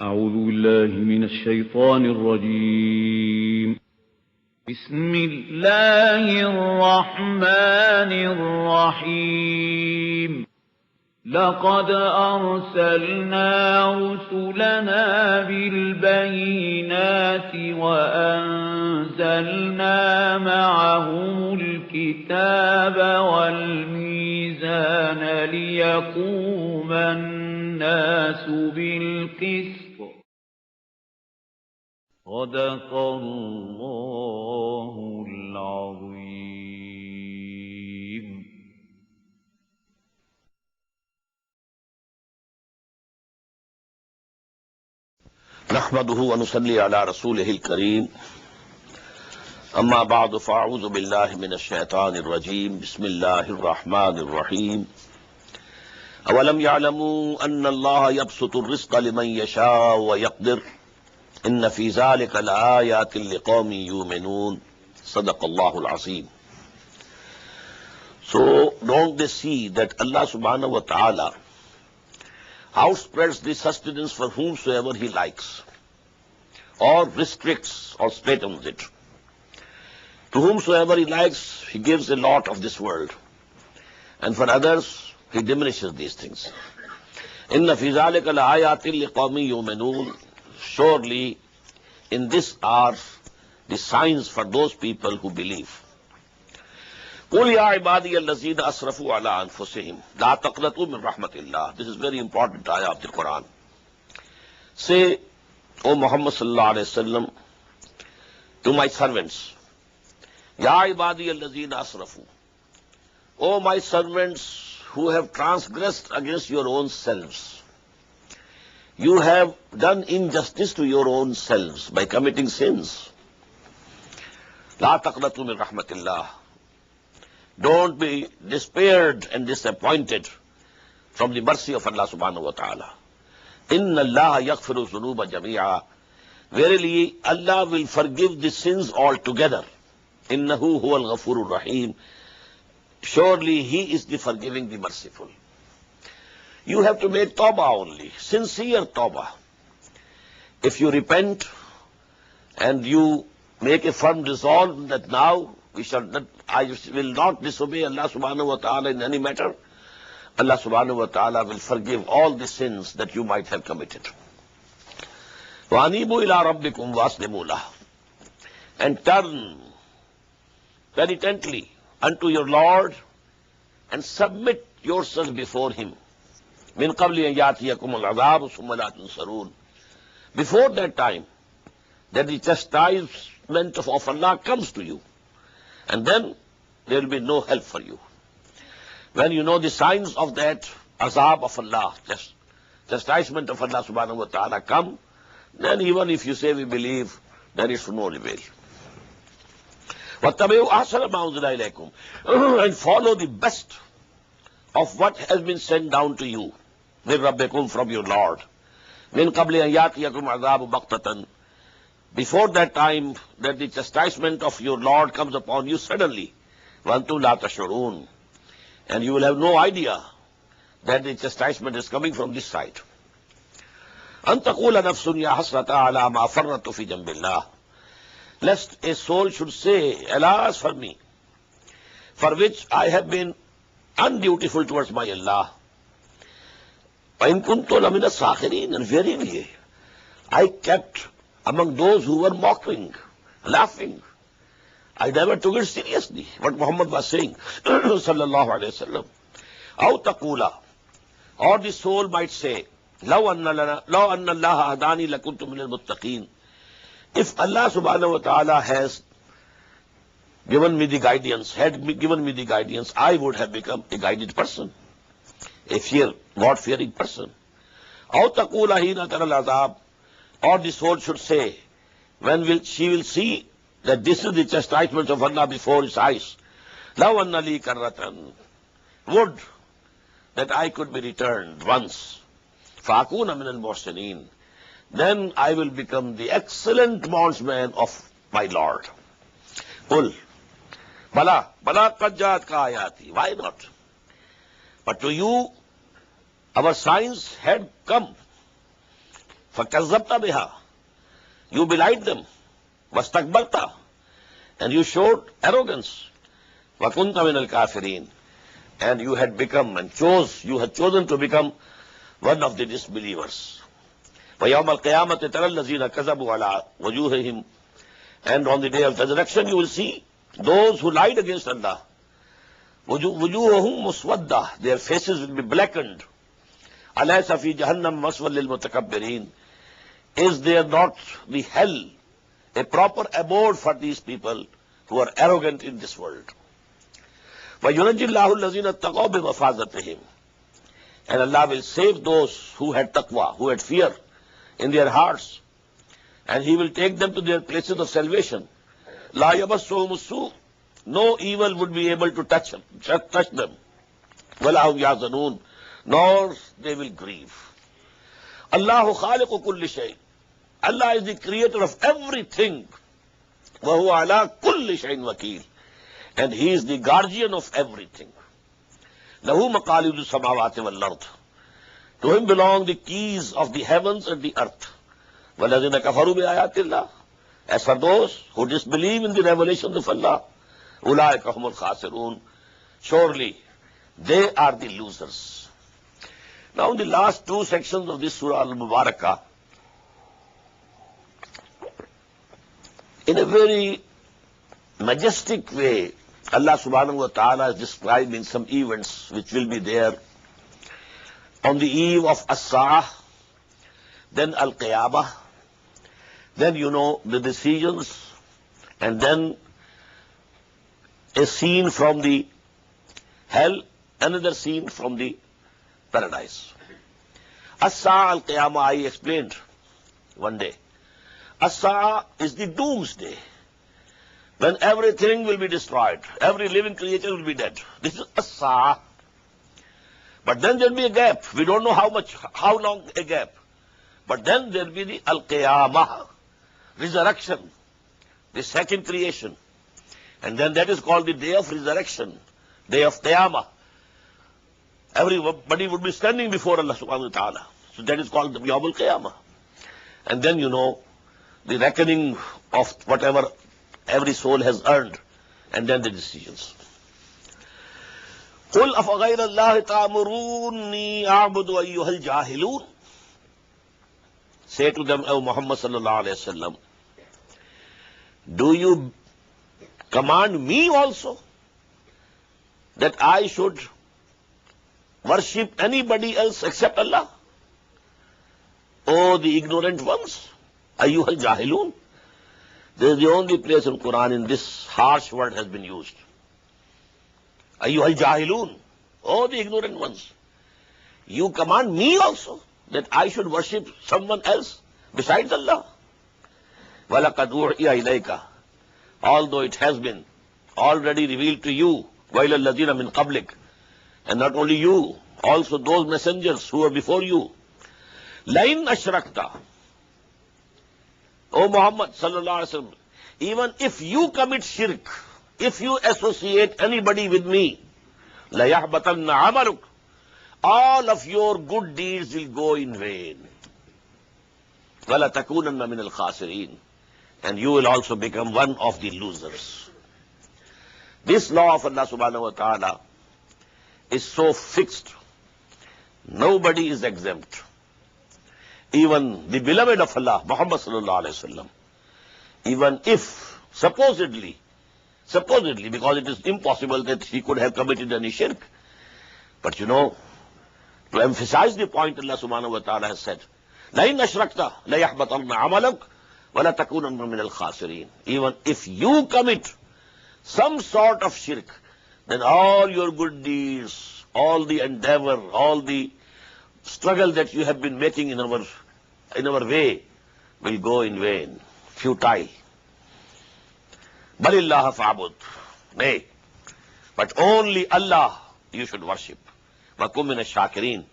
أعوذ بالله من الشيطان الرجيم. بسم الله الرحمن الرحيم. لقد أرسلنا رسلنا بالبينات وأنزلنا معهم الكتاب والميزان ليقوم الناس بالقسط. صدق الله العظيم. نحمده ونصلي على رسوله الكريم. أما بعد فأعوذ بالله من الشيطان الرجيم. بسم الله الرحمن الرحيم. أولم يعلموا أن الله يبسط الرزق لمن يشاء ويقدر إن في ذلك لآيات لقوم يؤمنون. صدق الله العظيم. So don't they see that Allah subhanahu wa ta'ala outspreads the sustenance for whomsoever he likes, or restricts or straightens it. To whomsoever he likes, he gives a lot of this world, and for others, he diminishes these things. Inna fi zalika la ayatin liqawmin yu'minun. Surely, in this are the signs for those people who believe. قُلْ يَا عِبَادِيَ الَّذِينَ أَسْرَفُوا عَلَىٰ أَنفُسِهِمْ لَا تَقْنَطُوا مِنْ رَحْمَةِ اللَّهِ. This is very important ayah of the Quran. Say, O Muhammad sallallahu alayhi wa sallam, to my servants, Ya ibadiya allazina asrafu, O my servants who have transgressed against your own selves. You have done injustice to your own selves by committing sins. La taqnatu min rahmatillah. Don't be despaired and disappointed from the mercy of Allah subhanahu wa ta'ala. Inna Allah yaghfiru dhunuba jami'a. Verily, Allah will forgive the sins altogether. Innahu huwal ghafurur rahim. Surely He is the forgiving, the merciful. You have to make tawbah only, sincere tawbah. If you repent and you make a firm resolve that now I will not disobey Allah subhanahu wa ta'ala in any matter, Allah subhanahu wa ta'ala will forgive all the sins that you might have committed. وَأَنِيبُوا إِلَىٰ رَبِّكُمْ وَأَسْلِمُوا لَهُ. And turn penitently unto your Lord and submit yourself before Him. مِنْ قَبْلِ أَنْ يَأْتِيَكُمُ الْعَذَابُ ثُمَّ لَا تُنصَرُونَ. Before that time, that the chastisement of Allah comes to you, and then there will be no help for you. When you know the signs of that azab of Allah, chastisement of Allah subhanahu wa ta'ala come, then even if you say we believe, then it's no avail. وَاتَّبِعُوا أَحْسَنَ مَا أُنزِلَ إِلَيْكُمْ. And follow the best of what has been sent down to you, مِن رَبِّكُمْ, from your Lord. مِن قَبْلِ أَنْ يَأْتِيَكُمْ عَذَابُ بَغْتَةً. Before that time, that the chastisement of your Lord comes upon you suddenly. وَأَنْتُمْ لَا تَشْعُرُونَ. And you will have no idea that the chastisement is coming from this side. أَنْ تَقُولَ نَفْسٌ يَا حَسْرَةَ عَلَىٰ مَا فَرَّطْتُ فِي جَنبِ اللَّهِ. Lest a soul should say, alas for me, for which I have been undutiful towards my Allah. وَإِن كُنْتُ لَمِنَ السَّاخِرِينَ. And verily, I kept among those who were mocking, laughing. I never took it seriously, what Muhammad was saying, sallallahu alayhi wa sallam. أَوْ تَقُولَ. Or the soul might say, لَوْ أَنَّ اللَّهَ هَدَانِي لَكُنْتُ مِنَ الْمُتَّقِينَ. If Allah subhanahu wa ta'ala has given me the guidance, I would have become a guided person, a God-fearing person. أَوْ تَقُولَ هِينَ تَرَى الْعَذَابِ. Or the soul should say, when she will see that this is the chastisement of Allah before his eyes, لَوْ أَنَّ لِي كَرَّةً. Would that I could be returned once. فَأَكُونَ مِنَ الْمُحْسِنِينَ. Then I will become the excellent bondsman of my Lord. قُلْ بَلَا قَدْ جَاءَتْكَ آيَاتِي. Why not? But to you, our signs had come. فَكَذَّبْتَ بِهَا. You belied them. وَاسْتَكْبَرْتَ. And you showed arrogance. وَكُنْتَ مِنَ الْكَافِرِينَ. And you had become and you had chosen to become one of the disbelievers. وَيَوْمَ الْقِيَامَةِ تَرَى الَّذِينَ كَذَبُوا عَلَىٰ وُجُوهِهِمْ. And on the day of resurrection you will see those who lied against Allah. وُجُوهُهُمْ مُسْوَدَّةٌ. Their faces will be blackened. أَلَيْسَ فِي جَهَنَّمَ مَثْوًى لِلْمُتَكَبِّرِينَ. Is there not the hell a proper abode for these people who are arrogant in this world? وَيُنَجِّي اللَّهُ الَّذِينَ اتَّقَوْا بِمَفَازَتِهِمْ. And Allah will save those who had taqwa, who had fear in their hearts. And He will take them to their places of salvation. لَا يَمَسُّهُمُ السُّوءُ. No evil would be able to touch them. وَلَا هُمْ يَحْزَنُونَ. Nor they will grieve. Allahu khaliqu kulli shay. Allah is the creator of everything. وَهُوَ عَلَىٰ كُلِّ شَيْءٍ وَكِيلٌ. And He is the guardian of everything. لَهُ مَقَالِدُ السَّمَاوَاتِ وَالْأَرْضِ. To Him belong the keys of the heavens and the earth. وَالَّذِينَ كَفَرُوا بِآيَاتِ اللَّهِ. As for those who disbelieve in the revelations of Allah, أُولَٰئِكَ هُمُ الْخَاسِرُونَ. Surely they are the losers. Now in the last two sections of this Surah Al-Mubarakah, in a very majestic way, Allah subhanahu wa ta'ala is describing some events which will be there on the eve of As-Sa'ah, then Al-Qiyamah, then the decisions, and then a scene from the hell, another scene from the paradise. As-Sa'ah Al-Qiyamah I explained one day. As-Sa'ah is the doomsday, when everything will be destroyed, every living creature will be dead. This is As-Sa'ah. But then there will be a gap. We don't know how long a gap. But then there will be the Al-Qiyamah, resurrection, the second creation. And then that is called the day of resurrection, day of Qiyamah. Everybody would be standing before Allah subhanahu wa ta'ala. So that is called the Yawm al-Qiyamah. And then the reckoning of whatever every soul has earned, and then the decisions. قُلْ أَفَغَيْرَ اللَّهِ تَأْمُرُونِّي أَعْبُدُ أَيُّهَا الْجَاهِلُونَ. Say to them, O Muhammad sallallahu alayhi wa sallam, do you command me also that I should worship anybody else except Allah? Oh, the ignorant ones, ayyuhal jahilun. This is the only place in Quran in this harsh word has been used. Ayyuhal jahilun. Oh, the ignorant ones. You command me also that I should worship someone else besides Allah. وَلَقَدْ أُوحِيَ إِلَيْكَ. Although it has been already revealed to you, وَإِلَى الَّذِينَ مِنْ قَبْلِكَ. And not only you, also those messengers who were before you. لَإِنْ أَشْرَكْتَ. O Muhammad sallallahu alaihi wasallam, even if you commit shirk, if you associate anybody with me, لَيَحْبَطَنَّ عَمَلُكَ. All of your good deeds will go in vain. وَلَتَكُونَنَّ مِنَ الْخَاسِرِينَ. And you will also become one of the losers. This law of Allah subhanahu wa ta'ala is so fixed. Nobody is exempt. Even the beloved of Allah, Muhammad sallallahu alayhi wa sallam, even if supposedly, because it is impossible that he could have committed any shirk, but to emphasize the point, Allah subhanahu wa ta'ala has said, لَإِنْ أَشْرَكْتَ لَيَحْبَطَنَّ عَمَلَكَ وَلَتَكُونَنَّ مِنَ الْخَاسِرِينَ. Even if you commit some sort of shirk, then all your good deeds, all the endeavor, all the struggle that you have been making in our way will go in vain, futile. بَلِ اللَّهَ فَعْبُدْ. Nay, but only Allah you should worship. وَكُن مِنَ الشَّاكِرِينَ.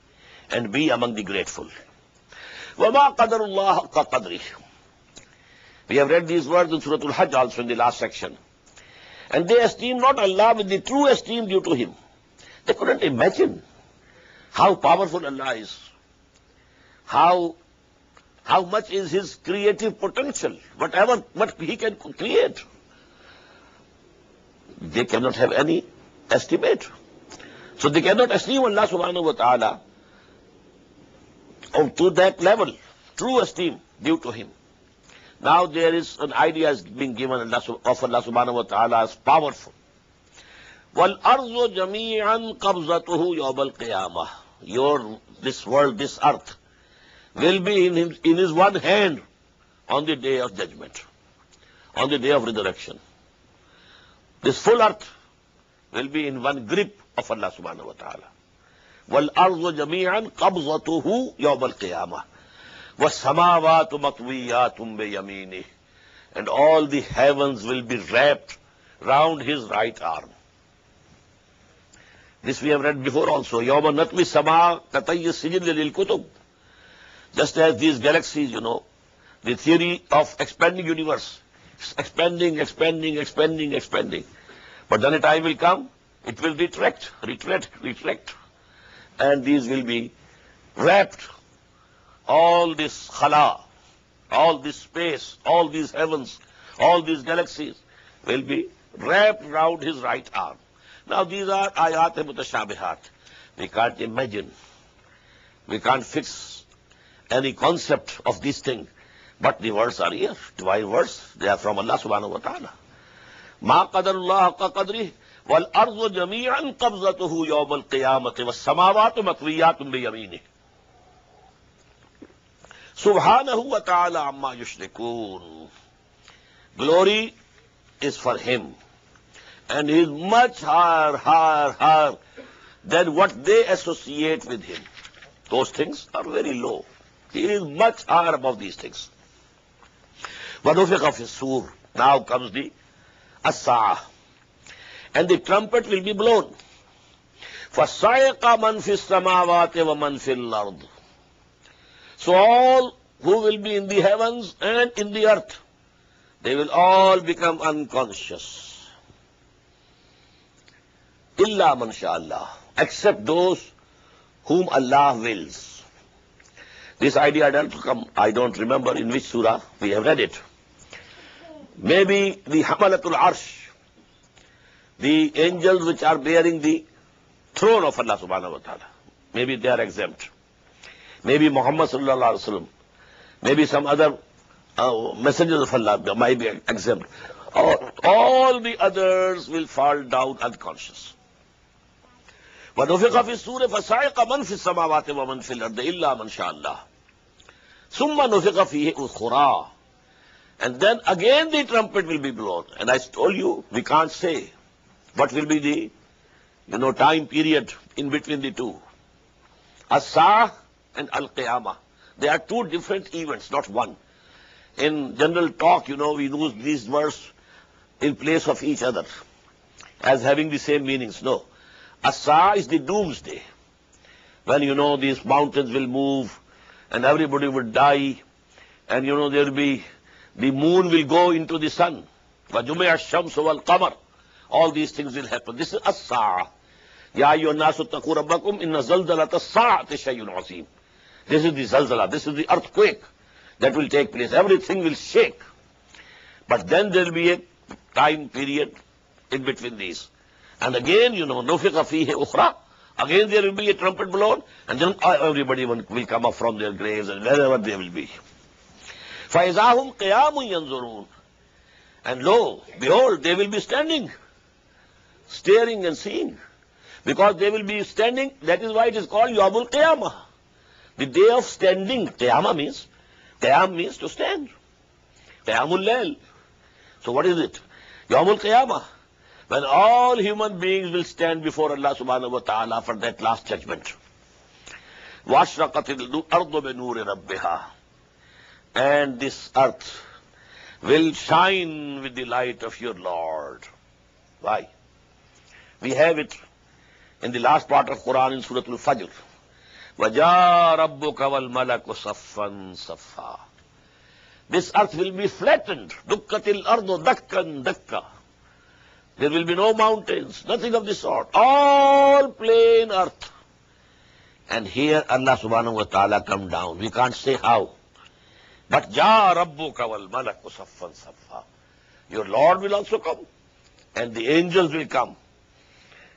And be among the grateful. وَمَا قَدَرُ اللَّهَ حَقَّ قَدْرِهِ. We have read these words in Surah Al-Hajj also in the last section. And they esteem not Allah with the true esteem due to Him. They couldn't imagine how powerful Allah is, how How much is his creative potential? What he can create. They cannot have any estimate. So they cannot esteem Allah subhanahu wa ta'ala to that level. True esteem due to him. Now there is an idea is being given of Allah subhanahu wa ta'ala as powerful. وَالْأَرْضُ جَمِيعًا قَبْضَتُهُ يَوْمَ الْقِيَامَةِ This world, this earth, will be in his one hand on the day of judgment, on the day of resurrection. This full earth will be in one grip of Allah subhanahu wa ta'ala. وَالْأَرْضُ جَمِيعًا قَبْضَتُهُ يَوْمَ الْقِيَامَةِ وَالسَّمَاوَاتُ مَطْوِيَّاتٌ بِيَمِينِهِ And all the heavens will be wrapped round his right arm. This we have read before also. يَوْمَ نَطْوِي السَّمَاءَ كَطَيِّ السِّجِلِّ لِلْكُتُبِ Just as these galaxies, the theory of expanding universe, expanding. But then a time will come, it will retract. And these will be wrapped. All this khala, all this space, all these heavens, all these galaxies will be wrapped round his right arm. Now these are ayat mutashabihat. We can't imagine. We can't fix any concept of this thing. But the words are here, divine words. They are from Allah subhanahu wa ta'ala. Ma qadarullah haqqa qadrih wal ardu jami'an qabzatuhu yawm al-qiyamati was samawatu matwiyatun bi yaminih. Subhanahu wa ta'ala amma yushrikun. Glory is for him. And he is much higher than what they associate with him. Those things are very low. He is much higher above these things. وَنُفِخَ فِي الصُّورِ Now comes the as-sa'ah. And the trumpet will be blown. فَصَعِقَ مَنْ فِي السَّمَاوَاتِ وَمَنْ فِي الْأَرْضِ So all who will be in the heavens and in the earth, they will all become unconscious. إِلَّا مَنْ شَاءَ اللَّهُ Except those whom Allah wills. This idea I don't remember in which surah we have read it. Maybe the Hamalatul Arsh, the angels which are bearing the throne of Allah subhanahu wa ta'ala, maybe they are exempt. Maybe Muhammad sallallahu alaihi wasallam, maybe some other messengers of Allah might be exempt. All the others will fall down unconscious. وَنُفِخَ فِي الصُّورِ فَصَعِقَ مَنْ فِي السَّمَاوَاتِ وَمَنْ فِي الْأَرْضِ إِلَّا مَنْ شَاءَ اللَّهُ ثُمَّ نُفِخَ فِيهِ أُخْرَى And then again the trumpet will be blown. And I told you, we can't say what will be the time period in between the two. As-Sa'ah and Al-Qiyamah. They are two different events, not one. In general talk, we use these words in place of each other as having the same meanings. No. As-Sa'ah is the doomsday. When these mountains will move and everybody will die, and there will be the moon will go into the sun. وَجُمِعَ الشَّمْسُ وَالْقَمَرُ All these things will happen. This is as-Sa'ah. يَا أَيُّهَا النَّاسُ اتَّقُوا رَبَّكُمْ إِنَّ زَلْزَلَةَ السَّاعَةِ شَيْءٌ عَظِيمٌ This is the zalzala. This is the earthquake that will take place. Everything will shake. But then there will be a time period in between these. And again, نُفِخَ فِيهِ أُخْرَى Again there will be a trumpet blown, and then everybody will come up from their graves and wherever they will be. فَإِذَا هُمْ قِيَامٌ يَنْظُرُونَ And lo, behold, they will be standing, staring and seeing. Because they will be standing, that is why it is called Yawmul Qiyamah. The day of standing. Qiyam means to stand. Qiyamul Layl. So what is it? Yawmul Qiyamah. When all human beings will stand before Allah subhanahu wa ta'ala for that last judgment. وَأَشْرَقَتِ الْأَرْضُ بِنُورِ رَبِّهَا And this earth will shine with the light of your Lord. Why? We have it in the last part of Quran in Surah Al-Fajr. وَجَاءَ رَبُّكَ وَالْمَلَكُ صَفًّا صَفًّا This earth will be flattened. دُكَّتِ الْأَرْضُ دَكًّا دَكًّا There will be no mountains, nothing of this sort. All plain earth. And here Allah subhanahu wa ta'ala come down. We can't say how. But ja rabbuka wal malaku saffan saffa. Your Lord will also come, and the angels will come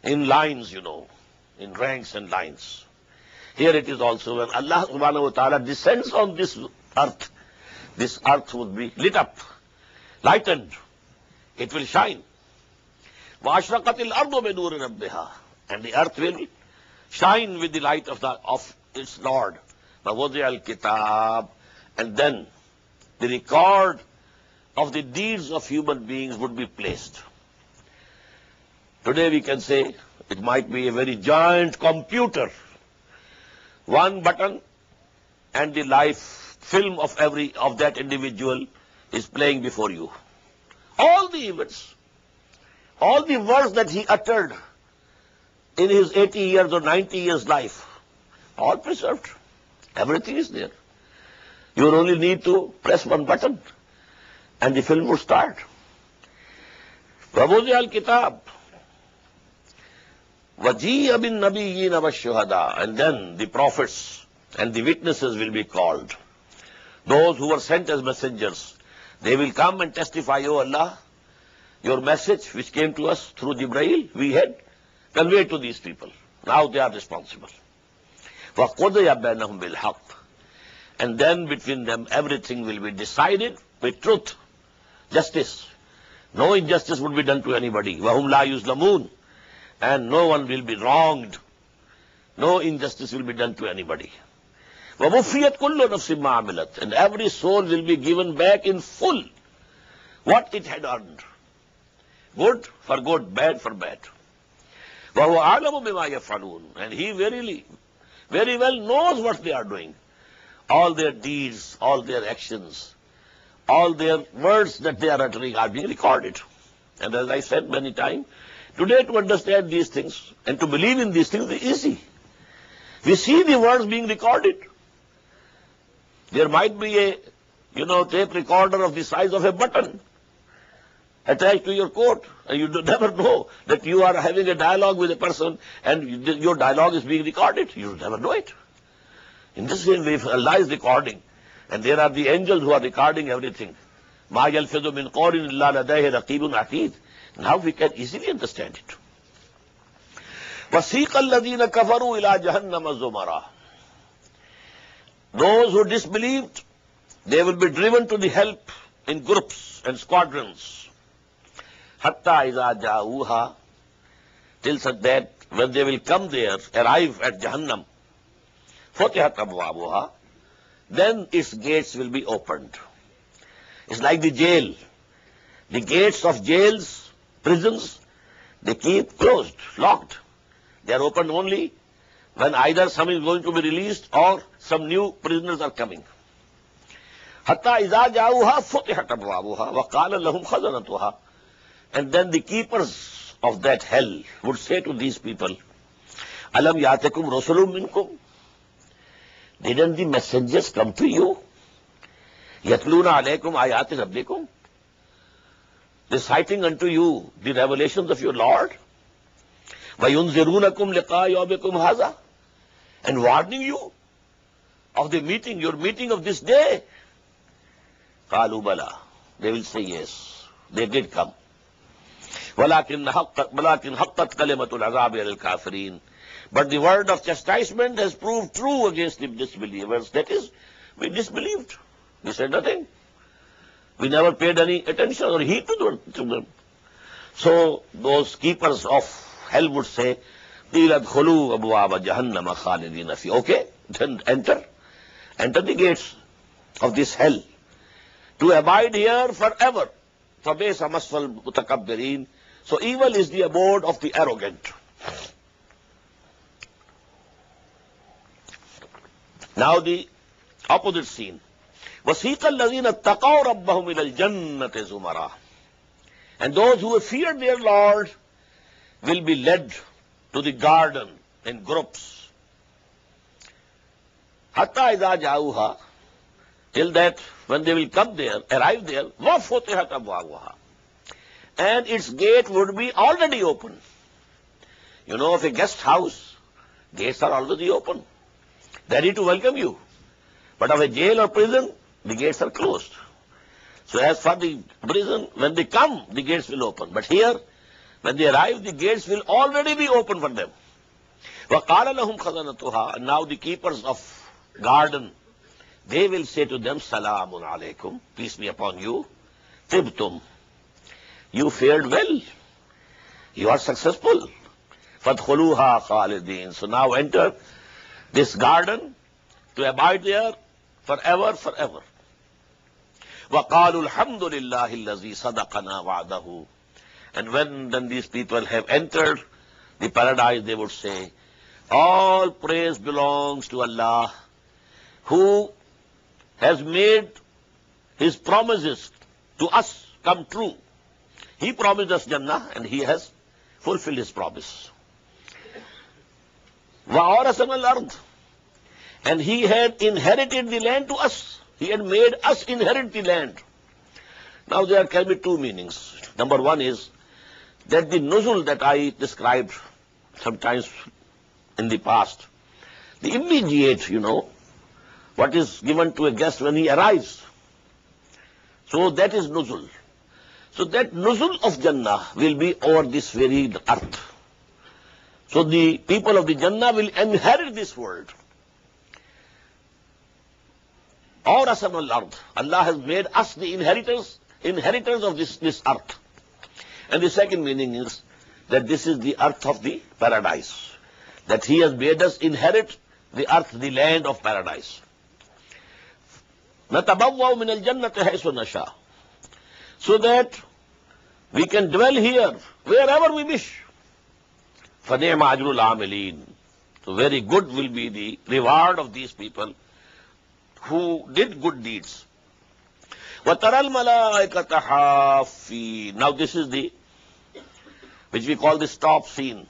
in lines, in ranks and lines. Here it is also, when Allah subhanahu wa ta'ala descends on this earth would be lit up, lightened, it will shine. وَأَشْرَقَتِ الْأَرْضُ بِنُورِ رَبِّهَا. And the earth will shine with the light of its Lord. وَوَضِعَ الْكِتَابِ. And then the record of the deeds of human beings would be placed. Today we can say it might be a very giant computer. One button and the life film of that individual is playing before you. All the events, all the words that he uttered in his 80 years or 90 years life, all preserved. Everything is there. You only need to press one button and the film will start. وَوُضِعَ الْكِتَابِ وَجِيءَ بِالنَّبِيِّينَ وَالشُّهَدَاءِ. And then the prophets and the witnesses will be called. Those who were sent as messengers, they will come and testify, O Allah, your message which came to us through Jibreel, we had conveyed to these people. Now they are responsible. وَقُضِيَ بَيْنَهُمْ بِالْحَقِّ. And then between them everything will be decided with truth, justice. No injustice would be done to anybody. وَهُمْ لَا يُظْلَمُونَ. And no one will be wronged. No injustice will be done to anybody. وَوُفِّيَتْ كُلُّ نَفْسٍ مَا عَمِلَتْ. And every soul will be given back in full what it had earned. Good for good, bad for bad. وَهُوَ أَعْلَمُ بِمَا يَفْعَلُونَ. And he very well knows what they are doing. All their deeds, all their actions, all their words that they are uttering are being recorded. And as I said many times, today to understand these things and to believe in these things is easy. We see the words being recorded. There might be a, tape recorder of the size of a button attached to your coat, and you never know that you are having a dialogue with a person and your dialogue is being recorded. You never know it. In this way, if Allah is recording, and there are the angels who are recording everything, مَا يَلْفِظُ مِنْ قَوْلٍ إِلَّا لَدَيْهِ رَقِيبٌ عَتِيدٌ. Now we can easily understand it. وَسِيقَ الَّذِينَ كَفَرُوا إِلَىٰ جَهَنَّمَ زُمَرًا. Those who disbelieved, they will be driven to the help in groups and squadrons. حَتَّى إِذَا جَاءُوهَا. Till such that when they will come there, arrive at Jahannam, فُتِحَتْ أَبْوَابُهَا. Then its gates will be opened. It's like the jail. The gates of jails, prisons, they keep closed, locked. They are opened only when either some is going to be released or some new prisoners are coming. حَتَّى إِذَا جَاءُوهَا فُتِحَتْ أَبْوَابُهَا وَقَالَ لَهُمْ خَزَنَتُهَا. And then the keepers of that hell would say to these people, أَلَمْ يَأْتِكُمْ رُسُلٌ مِّنْكُمْ. Didn't the messengers come to you? يَتْلُونَ عَلَيْكُمْ آيَاتِ رَبِّكُمْ. Reciting unto you the revelations of your Lord. وَيُنْذِرُونَكُمْ لِقَاءَ يَوْمِكُمْ هَذَا. And warning you of the meeting, your meeting of this day. قَالُوا بَلَى. They will say yes, they did come. وَلَكِنْ حَقَّتْ كَلِمَةُ الْعَذَابِ عَلَى الْكَافِرِينَ. But the word of chastisement has proved true against the disbelievers. That is, we disbelieved. We said nothing. We never paid any attention or heed to them. So those keepers of hell would say, قِيلَ ادْخُلُوا أَبْوَابَ جَهَنَّمَ خَالِدِينَ فِيهَا. Okay, then enter the gates of this hell to abide here forever. فَبِئْسَ مَثْوَى الْمُتَكَبِّرِينَ. So evil is the abode of the arrogant. Now the opposite scene. وَسِيقَ الَّذِينَ اتَّقَوْا رَبَّهُمْ إِلَى الْجَنَّةِ زُمَرًا. And those who fear their Lord will be led to the garden in groups. حَتَّى إِذَا جَاءُوهَا. Till that when they will come there, arrive there, وَفُتِحَتْ أَبْوَابُهَا. And its gate would be already open. You know, of a guest house, gates are already open, ready to welcome you. But of a jail or prison, the gates are closed. So as for the prison, when they come, the gates will open. But here, when they arrive, the gates will already be open for them. وَقَالَ لَهُمْ خَزَنَتُهَا. And now the keepers of garden, they will say to them, Salamun alaykum, peace be upon you. Tibtum, you fared well. You are successful. فَادْخُلُوهَا خَالِدِينَ. So now enter this garden to abide there forever, forever. وَقَالُوا الْحَمْدُ لِلَّهِ الَّذِي صَدَقَنَا وَعْدَهُ. And when then these people have entered the paradise, they would say, all praise belongs to Allah, who has made his promises to us come true. He promised us Jannah, and he has fulfilled his promise. وَأَوْرَثَنَا الْأَرْضَ. And he had inherited the land to us. He had made us inherit the land. Now there can be two meanings. Number one is that the nuzul that I described sometimes in the past, the immediate, what is given to a guest when he arrives. So that is nuzul. So that nuzul of Jannah will be over this very earth. So the people of the Jannah will inherit this world. Awrasana al-ard. Allah has made us the inheritors of this earth. And the second meaning is that this is the earth of the paradise. That he has made us inherit the earth, the land of paradise. نَتَبَوَّأُ مِنَ الْجَنَّةِ حَيْثُ نَشَاءُ. So that we can dwell here wherever we wish. فَنِعْمَ أَجْرُ الْعَامِلِينَ. So very good will be the reward of these people who did good deeds. وَتَرَى الْمَلَائِكَةَ حَافِّينَ. Now this is which we call the stop scene.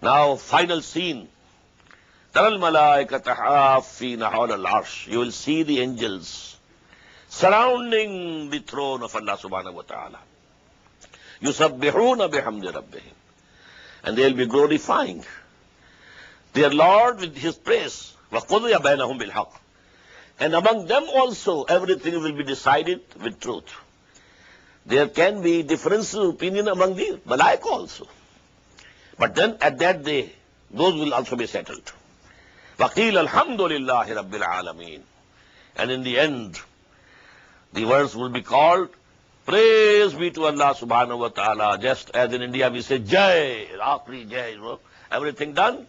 Now final scene. تَرَى الْمَلَائِكَةَ حَافِّينَ حَوْلَ الْعَرْشِ. You will see the angels surrounding the throne of Allah subhanahu wa ta'ala. يُسَبِّحُونَ بِحَمْدِ رَبِّهِمْ. And they will be glorifying their Lord with his praise. وَقُضِيَ بَيْنَهُمْ بِالْحَقِّ. And among them also everything will be decided with truth. There can be differences of opinion among the Malaika also. But then at that day, those will also be settled. وَقِيلَ الْحَمْدُ لِلَّهِ رَبِّ الْعَالَمِينَ. And in the end, the words will be called, praise be to Allah subhanahu wa ta'ala. Just as in India we say, Jai, Akhri Jai, everything done.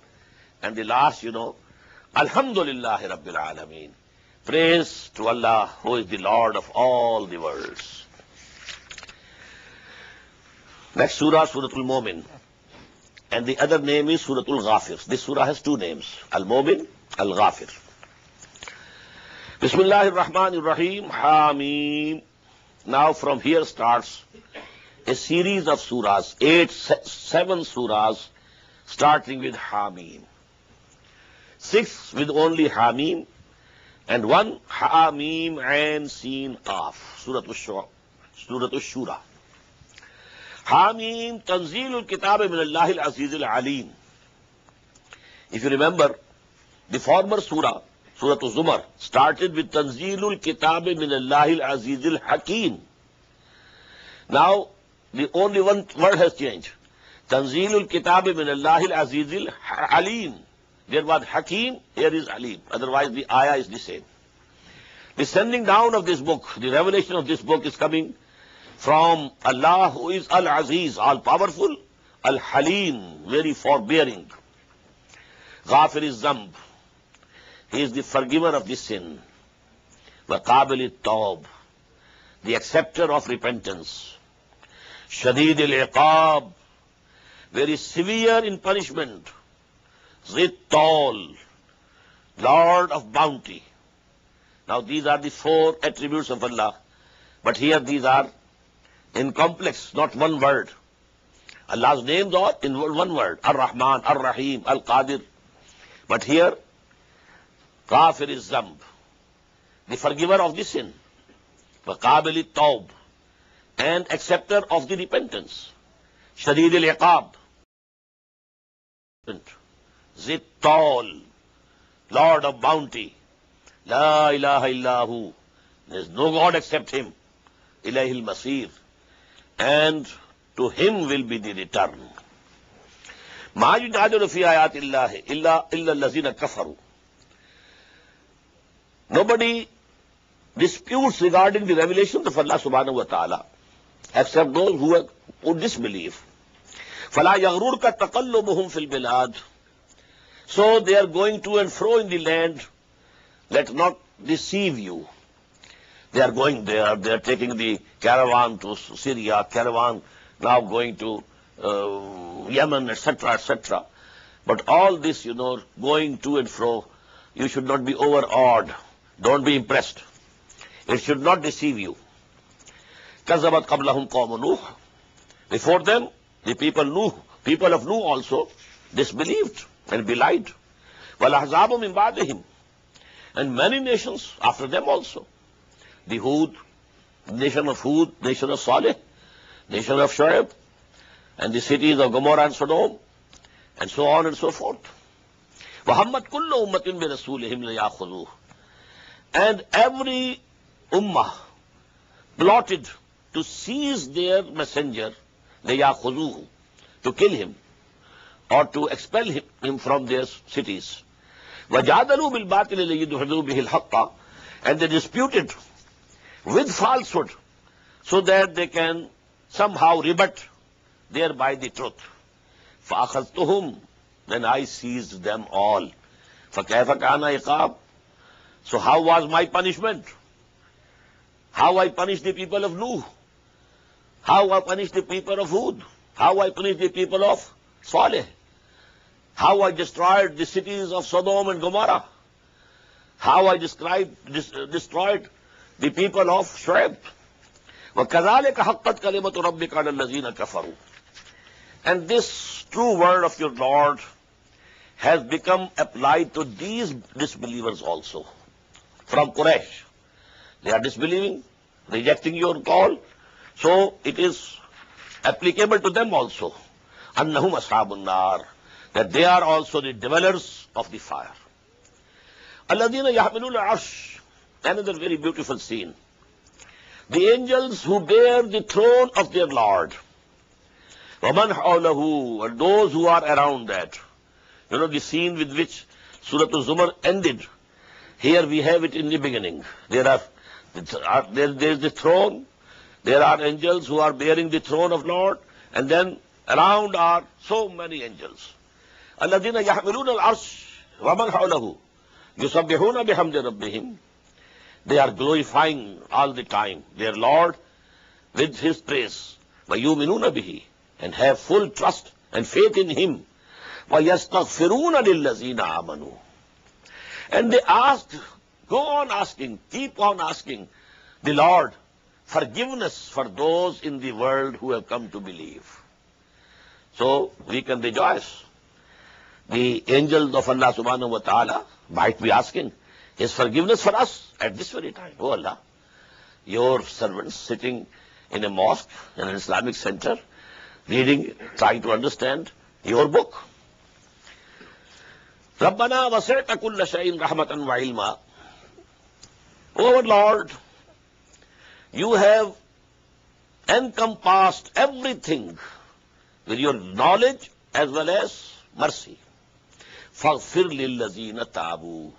And the last, Alhamdulillahi Rabbil Alameen. Praise to Allah, who is the Lord of all the worlds. Next surah, Suratul Mu'min. And the other name is Suratul Ghafir. This surah has two names, Al-Mu'min, Al-Ghafir. Bismillahir Rahmanir Rahim, Hamim. Now from here starts a series of surahs, 7 surahs, starting with Hamim. 6 with only Hamim, and 1 Hamim and Sin Qaf, Suratul Shura. Hamim, Tanzilul Kitab min Allahil Azizil Alim. If you remember, the former surah, Suratul Zumar, started with Tanzilul Kitab min Allahil Azizil Hakim. Now, the only one word has changed. Tanzilul Kitab min Allahil Azizil Alim. There was Hakim, here is Alim. Otherwise the ayah is the same. The sending down of this book, the revelation of this book is coming from Allah, who is Al-Aziz, all-powerful, Al-Halim, very forbearing. Ghafir Zamb, he is the forgiver of the sin. Waqabil Tawb, the acceptor of repentance. Shadid al-Iqab, very severe in punishment. Zid Tall, Lord of bounty. Now these are the 4 attributes of Allah, but here these are in complex, not one word. Allah's names are in one word, Ar-Rahman, Ar-Rahim, Al-Qadir. But here, Ghafir Zamb, the forgiver of the sin, Waqabil Tawb, and acceptor of the repentance, Shadid al-Iqab, Zid Tall, Lord of bounty. La ilaha illahu. There is no God except Him. Ilayhil masir. And to Him will be the return. Ma yujadilu fi ayati Allahi illa allazina kafaru. Nobody disputes regarding the revelations of Allah subhanahu wa ta'ala except those who disbelieve. فَلَا يَغْرُرْكَ تَقَلُّبُهُمْ فِي الْبِلَادِ. So they are going to and fro in the land. Let not deceive you. They are going there. They are taking the caravan to Syria, caravan now going to Yemen, etc., etc. But all this, going to and fro, you should not be overawed. Don't be impressed. It should not deceive you. كَذَّبَتْ قَبْلَهُمْ قَوْمُ نُوحٍ. Before them, the people of Nuh also disbelieved and belied. وَالْأَحْزَابُ مِنْ بَعْدِهِمْ. And many nations after them also. The Hud, nation of Hud, nation of Saleh, nation of Shu'aib, and the cities of Gomorrah and Sodom, and so on and so forth. وَهَمَّتْ كُلُّ أُمَّةٍ بِرَسُولِهِمْ لِيَأْخُذُوهُ. And every ummah plotted to seize their messenger, لِيَأْخُذُوهُ, to kill him, or to expel him from their cities. وَجَادَلُوا بِالْبَاطِلِ لِيُدْحِضُوا بِهِ الْحَقَّ. And they disputed with falsehood so that they can somehow rebut thereby the truth. فَأَخَذْتُهُمْ. Then I seized them all. فَكَيْفَ كَانَ عِقَابِ. So how was my punishment? How I punished the people of Nuh? How I punished the people of Hud? How I punished the people of Saleh? How I destroyed the cities of Sodom and Gomorrah? How I destroyed the people of Shu'aib? وَكَذَلِكَ حَقَّتْ كَلِمَةُ رَبِّكَ عَلَى الَّذِينَ كَفَرُوا. And this true word of your Lord has become applied to these disbelievers also. From Quraysh. They are disbelieving, rejecting your call. So it is applicable to them also. أَنَّهُمْ أَصْحَابُ النَّارِ. That they are also the dwellers of the fire. الَّذِينَ يَحْمِلُونَ الْعَرْشِ. Another very beautiful scene. The angels who bear the throne of their Lord. وَمَنْ حَوْلَهُ. And those who are around that. The scene with which Surah Al-Zumar ended. Here we have it in the beginning. There is the throne. There are angels who are bearing the throne of Lord. And then around are so many angels. الَّذِينَ يَحْمِلُونَ الْعَرْشِ وَمَنْ حَوْلَهُ يُسَبِّحُونَ بِحَمْدِ رَبِّهِمْ. They are glorifying all the time their Lord with His praise. وَيُؤْمِنُونَ بِهِ. And have full trust and faith in Him. وَيَسْتَغْفِرُونَ لِلَّذِينَ آمَنُوا. And they asked, go on asking, keep on asking the Lord forgiveness for those in the world who have come to believe. So we can rejoice. The angels of Allah subhanahu wa ta'ala might be asking His forgiveness for us at this very time. Oh Allah, your servants sitting in a mosque, in an Islamic center, reading, trying to understand your book. رَبَّنَا وَسِعْتَ كُلَّ شَيْءٍ رَحْمَةً وَعِلْمًا. O our Lord, you have encompassed everything with your knowledge as well as mercy. فَاغْفِرْ لِلَّذِينَ تَابُوا.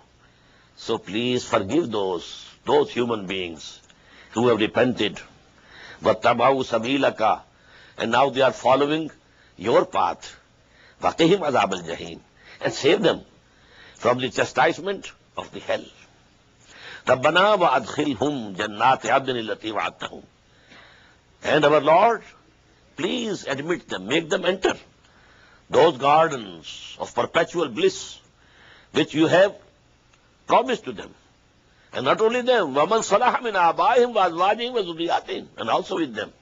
So please forgive those human beings who have repented. وَاتَّبَعُوا سَبِيلَكَ. And now they are following your path. وَقِهِمْ عَذَابَ الْجَحِيمِ. And save them from the chastisement of the hell. رَبَّنَا وَأَدْخِلْهُمْ جَنَّاتِ عَدْنٍ الَّتِي وَعَدتَّهُمْ. And our Lord, please admit them, make them enter those gardens of perpetual bliss which you have promised to them. And not only them, وَمَنْ صَلَحَ مِنْ آبَائِهِمْ وَأَزْوَاجِهِمْ وَذُرِّيَّاتِهِمْ. And also with them,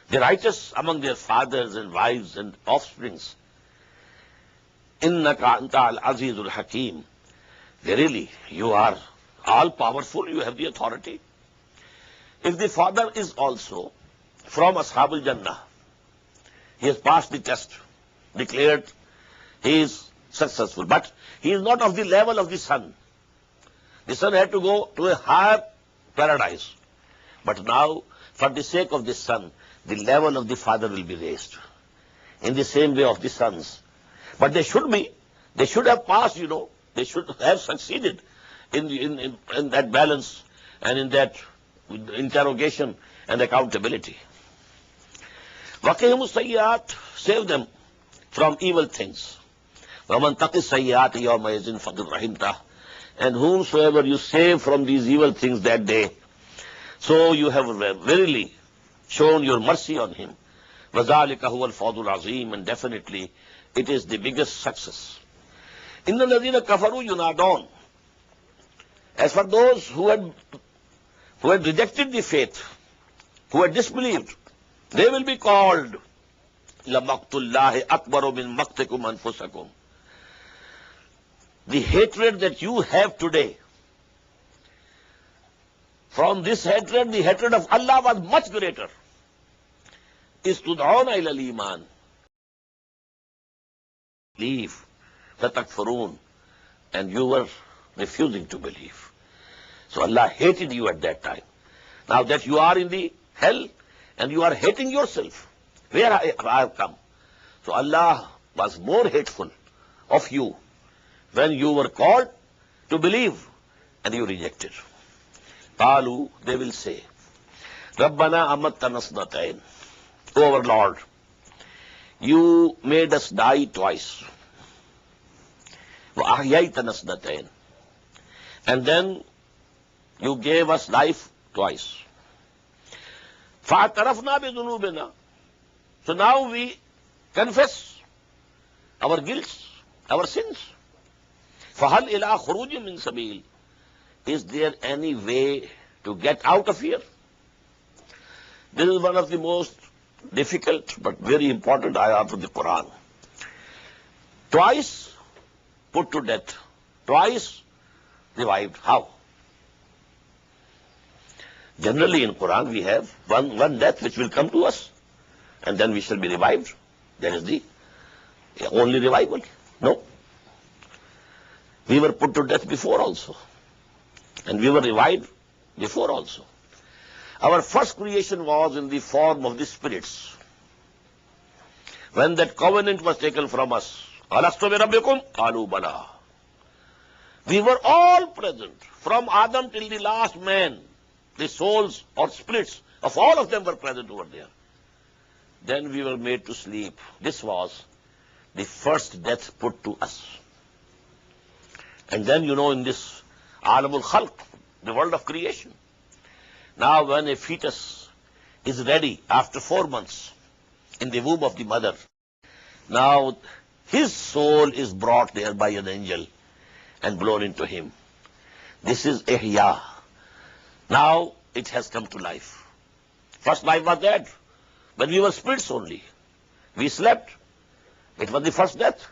the righteous among their fathers and wives and offsprings. إِنَّكَ أَنْتَ الْعَزِيزُ الْحَكِيمُ. Verily, you are all-powerful, you have the authority. If the father is also from Ashabul Jannah, he has passed the test, declared he is successful, but he is not of the level of the son. The son had to go to a higher paradise. But now, for the sake of the son, the level of the father will be raised. In the same way of the sons. But they should have passed, they should have succeeded in that balance and in that interrogation and accountability. وَقِهِمُ السَّيِّئَاتِ, save them from evil things. وَمَنْ تَقِ السَّيِّئَاتِ يَوْمَئِذٍ فَقَدْ رَحِمْتَهُ, and whomsoever you save from these evil things that day, so you have verily shown your mercy on him. وَذَلِكَ هُوَ الْفَوْزُ الْعَظِيمُ, and definitely it is the biggest success. إِنَّ الَّذِينَ كَفَرُوا يُنَادَوْنَ, as for those who had rejected the faith, who had disbelieved, they will be called لَمَقْتُ اللَّهِ أَكْبَرُ مِنْ مَقْتِكُمْ أَنفُسَكُمْ. The hatred that you have today, from this hatred, the hatred of Allah was much greater. إِسْتُدْعَوْنَ إِلَى الْإِيمَانِ, believe, فَتَكْفُرُونَ, and you were refusing to believe. So Allah hated you at that time. Now that you are in the hell and you are hating yourself, where I have come. So Allah was more hateful of you when you were called to believe and you rejected. قالوا, they will say, رَبَّنَا أَمَتَّنَا اثْنَتَيْنِ, O our Lord, you made us die twice. وَأَحْيَيْتَنَا اثْنَتَيْنِ, and then you gave us life twice. فَاعْتَرَفْنَا بِذُنُوبِنَا, so now we confess our guilt, our sins. فَهَلْ إِلَىٰ خُرُوجٍ مِّن سَبِيلٍ, is there any way to get out of here? This is one of the most difficult but very important ayat of the Quran. Twice put to death, twice revived. How? Generally in Quran we have one death which will come to us and then we shall be revived. That is the only revival. No. We were put to death before also. And we were revived before also. Our first creation was in the form of the spirits. When that covenant was taken from us, Alastu bi Rabbikum? Qalu bala. We were all present, from Adam till the last man. The souls or spirits of all of them were present over there. Then we were made to sleep. This was the first death put to us. And then, in this Alamul Khalq, the world of creation, now when a fetus is ready after 4 months in the womb of the mother, now his soul is brought there by an angel and blown into him. This is Ihya. Now it has come to life. First life was dead. When we were spirits only. We slept. It was the first death.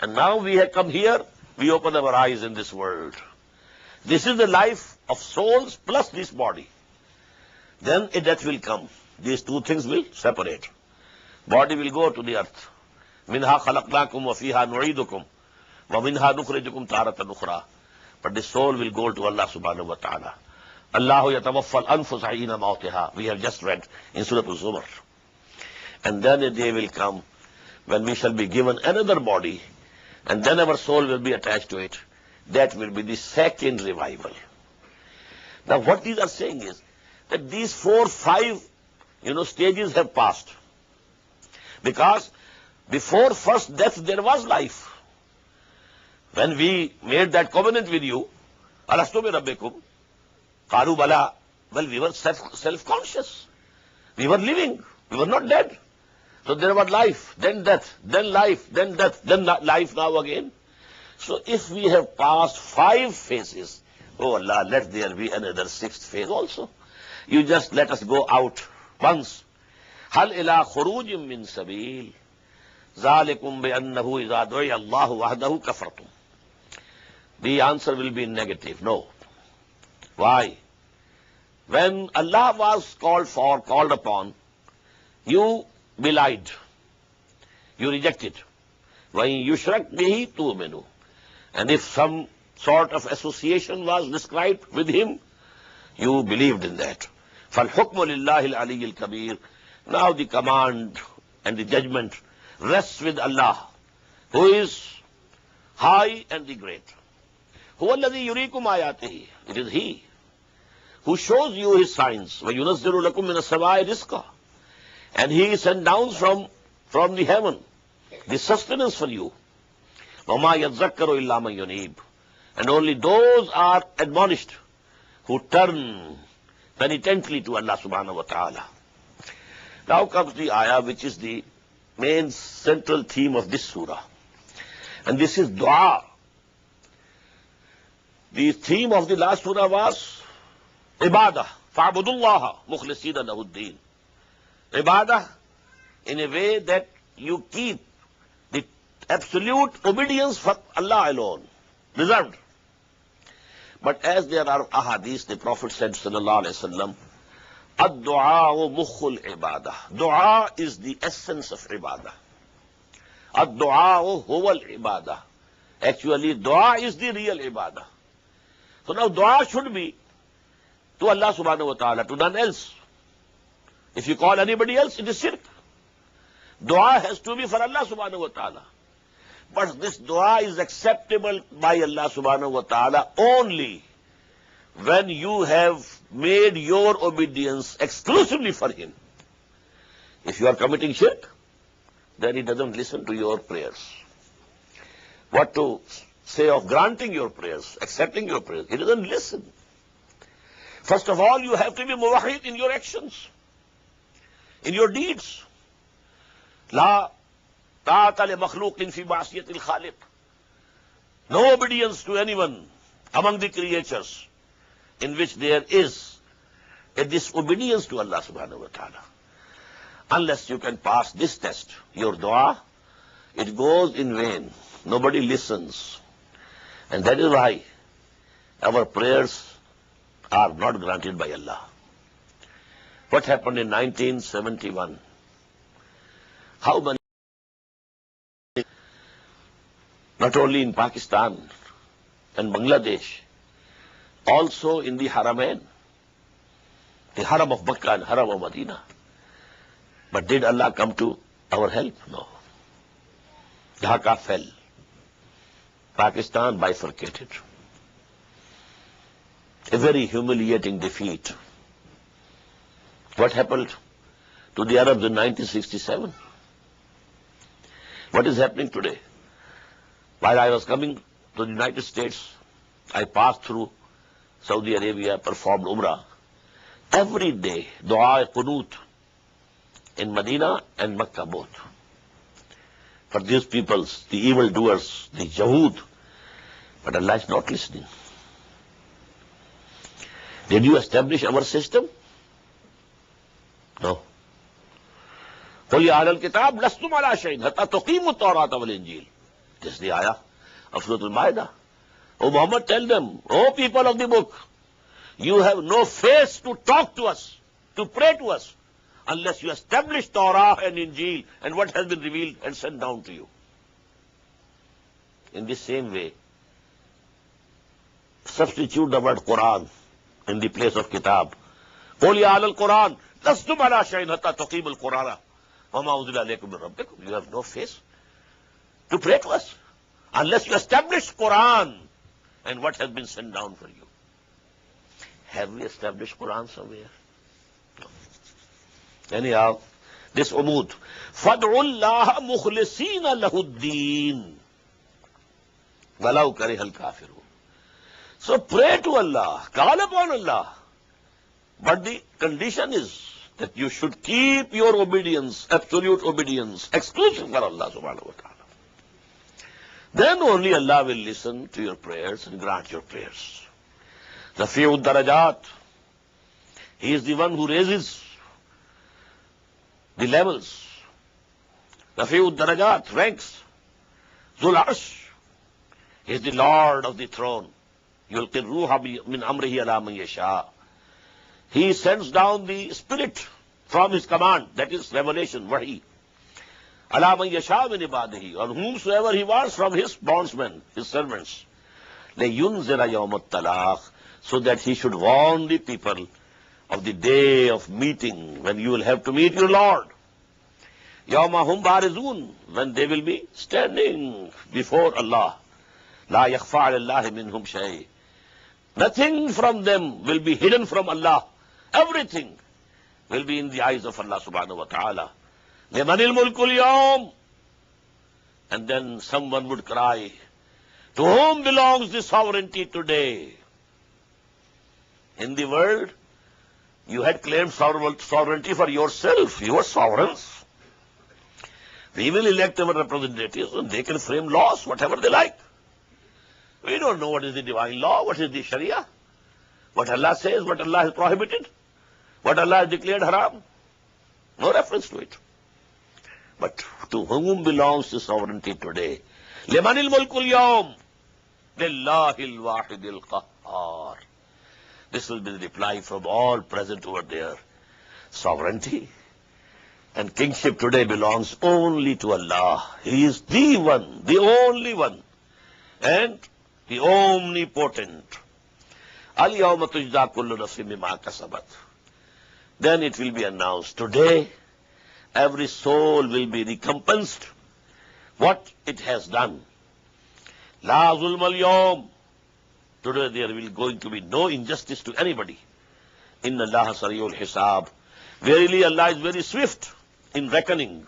And now we have come here, we open our eyes in this world. This is the life of souls plus this body. Then a death will come. These two things will separate. Body will go to the earth. Minha khalaqnakum wa fiha nu'idukum wa minha nukhrijukum taratan ukhra. But the soul will go to Allah subhanahu wa ta'ala. Allahu yatawaffal anfusa hina mawtiha. We have just read in Surah Al-Zumar. And then a day will come when we shall be given another body, and then our soul will be attached to it. That will be the second revival. Now what these are saying is that these 4, 5, stages have passed. Because before first death there was life. When we made that covenant with you, Alastu bi Rabbikum? Qalu bala. Well, we were self-conscious. We were living. We were not dead. So there was life, then death, then life, then death, then life now again. So if we have passed 5 phases, oh Allah, let there be another 6th phase also. You just let us go out once. Hal ila khurujim min sabil. Zalikum bi annahu idha du'iya Allahu wahdahu kafartum. The answer will be negative. No. Why? When Allah was called upon, you belied. You rejected. وَإِن يُشْرَكْ بِهِ تُؤْمِنُوا. And if some sort of association was described with him, you believed in that. فَالْحُكْمُ لِلَّهِ الْعَلِيِّ الْكَبِيرِ. Now the command and the judgment rests with Allah, who is high and the great. هُوَ الَّذِي يُرِيكُمْ آيَاتِهِ. It is He who shows you His signs. وَيُنَزِّلُ لَكُم مِّنَ السَّمَاءِ رِزْقًا. And He sends down from the heaven the sustenance for you. وَمَا يَذَّكَّرُ إِلَّا مَن يُنِيبُ. And only those are admonished who turn penitently to Allah subhanahu wa ta'ala. Now comes the ayah which is the main central theme of this surah. And this is dua. The theme of the last surah was ibadah. فَعْبُدُ اللَّهَ مُخْلِصِينَ لَهُ الدِّينَ. Ibadah in a way that you keep the absolute obedience for Allah alone, reserved. But as there are ahadith, the Prophet said, sallallahu alayhi wa sallam, ad-du'a mukhul ibadah. Dua is the essence of ibadah. Ad-du'a huwa al-ibadah. Actually, dua is the real ibadah. So now dua should be to Allah subhanahu wa ta'ala, to none else. If you call anybody else, it is shirk. Dua has to be for Allah subhanahu wa ta'ala. But this dua is acceptable by Allah subhanahu wa ta'ala only when you have made your obedience exclusively for Him. If you are committing shirk, then He doesn't listen to your prayers. What to say of granting your prayers, accepting your prayers? He doesn't listen. First of all, you have to be muwahhid in your actions, in your deeds. La ta'ata li makhluqin fi ma'siyatil khaliq. No obedience to anyone among the creatures in which there is a disobedience to Allah subhanahu wa ta'ala. Unless you can pass this test, your dua, it goes in vain. Nobody listens. And that is why our prayers are not granted by Allah. What happened in 1971? How many, not only in Pakistan and Bangladesh, also in the Haramain, the Haram of Makkah and Haram of Medina. But did Allah come to our help? No. Dhaka fell. Pakistan bifurcated. A very humiliating defeat. What happened to the Arabs in 1967? What is happening today? While I was coming to the United States, I passed through Saudi Arabia, performed Umrah. Every day, dua qunut in Medina and Makkah both. For these peoples, the evildoers, the Yahud. But Allah is not listening. Did you establish our system? No. قُلْ يَا أَهْلَ الْكِتَابِ لَسْتُمْ عَلَىٰ شَيْءٍ حَتَّىٰ تُقِيمُوا التَّوْرَاةَ وَالْإِنْجِيلَ. This is the ayah of Surah Al-Ma'idah. O Muhammad, tell them, O people of the book, you have no face to talk to us, to pray to us, unless you establish Torah and Injil and what has been revealed and sent down to you. In the same way, substitute the word Quran in the place of Kitab. قُلْ يَا أَهْلَ الْقُرْآنِ لَسْتُمْ عَلَىٰ شَيْءٍ حَتَّىٰ تُقِيمُوا الْقُرْآنَ وَمَا أُنزِلَ إِلَيْكُم مِّن رَّبِّكُمْ. You have no face to pray to us unless you establish Quran and what has been sent down for you. Have we established Quran somewhere? No. Anyhow, this umud. فَادْعُوا اللَّهَ مُخْلِصِينَ لَهُ الدِّينَ وَلَوْ كَرِهَ الْكَافِرُونَ. So pray to Allah, call upon Allah. But the condition is that you should keep your obedience, absolute obedience, exclusive for Allah subhanahu wa ta'ala. Then only Allah will listen to your prayers and grant your prayers. Rafi'ud darajat. He is the one who raises the levels. Rafi'ud darajat, ranks. Zul Arsh. He is the Lord of the throne. Yulqir ruha min amrihi ala man yasha. He sends down the Spirit from His command, that is revelation, wahi. Ala man yasha min ibadihi, on whomsoever He wants from His bondsmen, His servants. لِيُنذِرَ يَوْمَ الطَّلَاقِ, so that he should warn the people of the day of meeting, when you will have to meet your Lord. يَوْمَ هُمْ بَارِزُونَ, when they will be standing before Allah. لَا يَخْفَى عَلَى اللَّهِ مِنْهُمْ شَيْءٍ, nothing from them will be hidden from Allah. Everything will be in the eyes of Allah subhanahu wa ta'ala. لِمَنِ الْمُلْكُ الْيَوْمِ, and then someone would cry, to whom belongs the sovereignty today? In the world, you had claimed sovereignty for yourself. You are sovereigns. We will elect our representatives and they can frame laws, whatever they like. We don't know what is the divine law, what is the Sharia, what Allah says, what Allah has prohibited, what Allah has declared haram. No reference to it. But to whom belongs the sovereignty today? لِمَنِ الْمُلْكُ الْيَوْمِ لِلَّهِ الْوَاحِدِ الْقَهَّارِ. This will be the reply from all present over there. Sovereignty and kingship today belongs only to Allah. He is the one, the only one, and the omnipotent. الْيَوْمَ تُجْزَى كُلُّ نَفْسٍ بِمَا كَسَبَتْ. Then it will be announced, today every soul will be recompensed what it has done. لَا ظُلْمَ الْيَوْمِ. Today there will going to be no injustice to anybody. إِنَّ اللَّهَ سَرِيعُ الْحِسَابِ. Verily Allah is very swift in reckoning.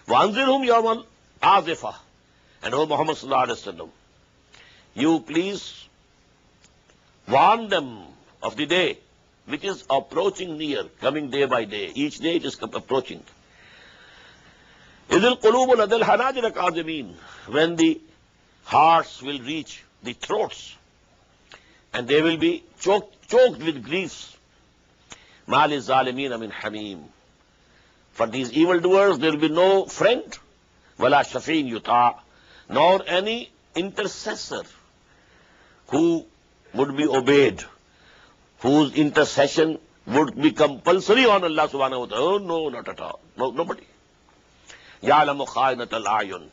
وَأَنذِرْهُمْ يَوْمَ الْآزِفَةِ. And O Muhammad sallallahu alaihi wasallam, you please warn them of the day which is approaching near, coming day by day. Each day it is approaching. إِذِ الْقُلُوبُ لَدَى الْحَنَاجِرِ كَاظِمِينَ. When the hearts will reach the throats and they will be choked with griefs. مَا لِلظَّالِمِينَ مِنْ حَمِيمٍ. For these evildoers there will be no friend, وَلَا شَفِيعٍ يُطَاعٍ, nor any intercessor who would be obeyed, whose intercession would be compulsory on Allah subhanahu wa ta'ala. Oh, no, not at all. No, nobody. يَعْلَمُ خَائِنَةَ الْأَعْيُنِ.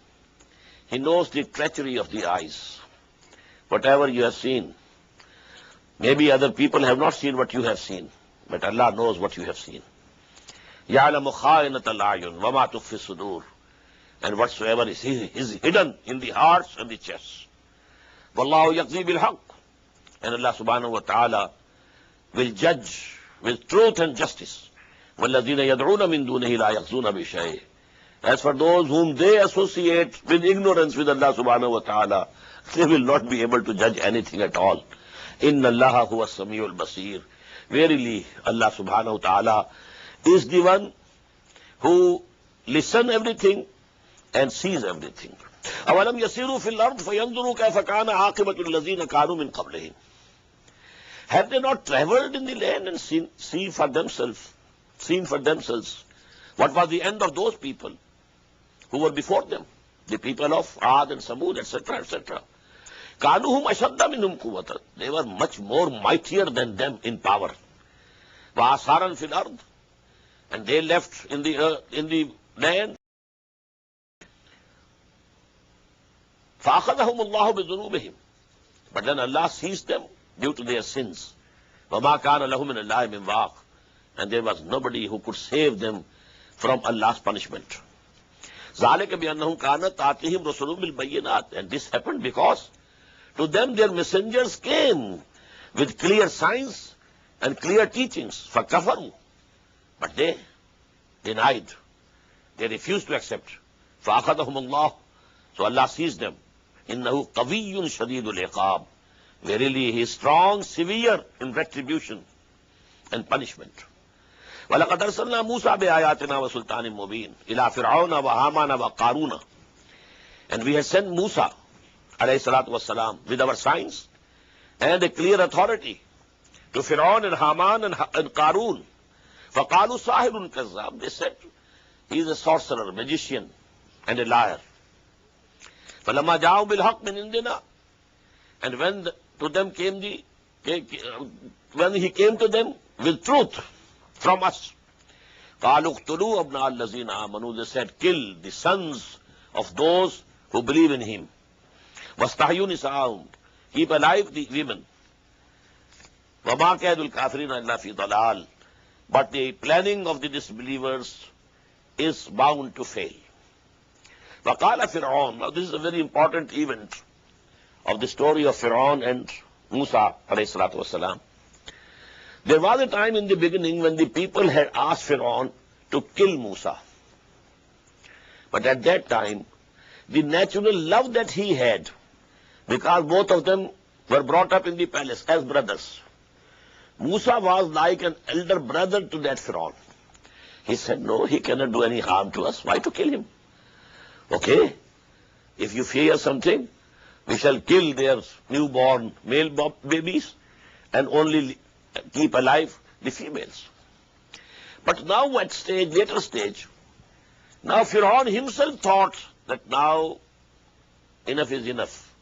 He knows the treachery of the eyes. Whatever you have seen, maybe other people have not seen what you have seen, but Allah knows what you have seen. يَعْلَمُ خَائِنَةَ الْأَعْيُنِ وَمَا تُخْفِي الصُّدُورُ. And whatsoever is hidden in the hearts and the chests. وَاللَّهُ يَقْضِي بِالْحَقِّ. And Allah subhanahu wa ta'ala will judge with truth and justice. وَالَّذِينَ يَدْعُونَ مِن دُونِهِ لَا يَقْضُونَ بِشَيْءٍ. As for those whom they associate with ignorance with Allah subhanahu wa ta'ala, they will not be able to judge anything at all. Inna Allah huwa as-sami'ul basir. Verily, Allah subhanahu wa ta'ala is the one who listens everything and sees everything. أَوَلَمْ يَسِيرُوا فِي الْأَرْضِ فَيَنْظُرُوا كَيْفَ كَانَ عَاقِبَةُ الَّذِينَ كَانُوا مِنْ قَبْلِهِمْ. Have they not traveled in the land and seen for themselves what was the end of those people who were before them? The people of Aad and Samud, etc., etc. كَانُوهُمْ أَشَدَّ مِنْهُمْ قُوَّةً. They were much more mightier than them in power. وَآثَارًا فِي الْأَرْضِ. And they left in the land. فَأَخَذَهُمُ اللَّهُ بِذُنُوبِهِمْ. But then Allah seized them due to their sins. وَمَا كَانَ لَهُ مِنَ اللَّهِ مِنْ وَاقٍ. And there was nobody who could save them from Allah's punishment. ذَلِكَ بِأَنَّهُمْ كَانَتْ تَأْتِيهِمْ رُسُلُهُم بِالْبَيِّنَاتِ. And this happened because to them their messengers came with clear signs and clear teachings. فَكَفَرُوا. But they denied. They refused to accept. فَأَخَذَهُمُ اللَّهُ. So Allah seized them. إِنَّهُ قَوِيٌّ شَدِيدُ الْعِقَابِ. Verily he is strong, severe in retribution and punishment. وَلَقَدْ أَرْسَلْنَا مُوسَى بِآيَاتِنَا وَسُلْطَانٍ مُبِينٍ إِلَى فِرْعَوْنَ وَهَامَانَ وَقَارُونَ. And we have sent Musa alayhi salatu wassalam with our signs and a clear authority to Fir'aun and Haman and Qarun. فَقَالُوا سَاحِرٌ كَذَّابٌ. They said he is a sorcerer, magician and a liar. فَلَمَّا جَاءُوا بِالْحَقِّ مِنْ عِنْدِنَا. And when he came to them with truth from us, قَالُوا اقْتُلُوا أَبْنَاءَ الَّذِينَ آمَنُوا. They said, kill the sons of those who believe in him. وَاسْتَحْيُوا نِسَاءَهُمْ, keep alive the women. وَمَا كَيْدُ الْكَافِرِينَ إِلَّا فِي ضَلَالٍ, but the planning of the disbelievers is bound to fail. وَقَالَ فِرْعَوْنُ, now this is a very important event of the story of Fir'aun and Musa alayhi salatu wasalam. There was a time in the beginning when the people had asked Fir'aun to kill Musa. But at that time, the natural love that he had, because both of them were brought up in the palace as brothers, Musa was like an elder brother to that Fir'aun. He said, no, he cannot do any harm to us. Why to kill him? Okay, if you fear something, we shall kill their newborn male babies and only keep alive the females. But now at later stage, now Fir'aun himself thought that now enough is enough.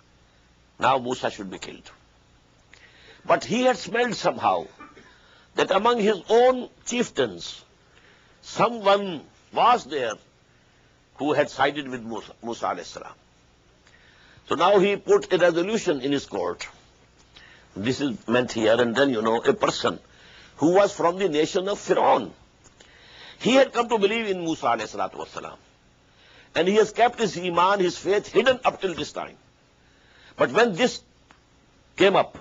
Now Musa should be killed. But he had smelled somehow that among his own chieftains, someone was there who had sided with Musa alayhi salam. So now he put a resolution in his court. This is meant here, and then, a person who was from the nation of Fir'aun. He had come to believe in Musa alayhi salatu wasalam. And he has kept his iman, his faith, hidden up till this time. But when this came up,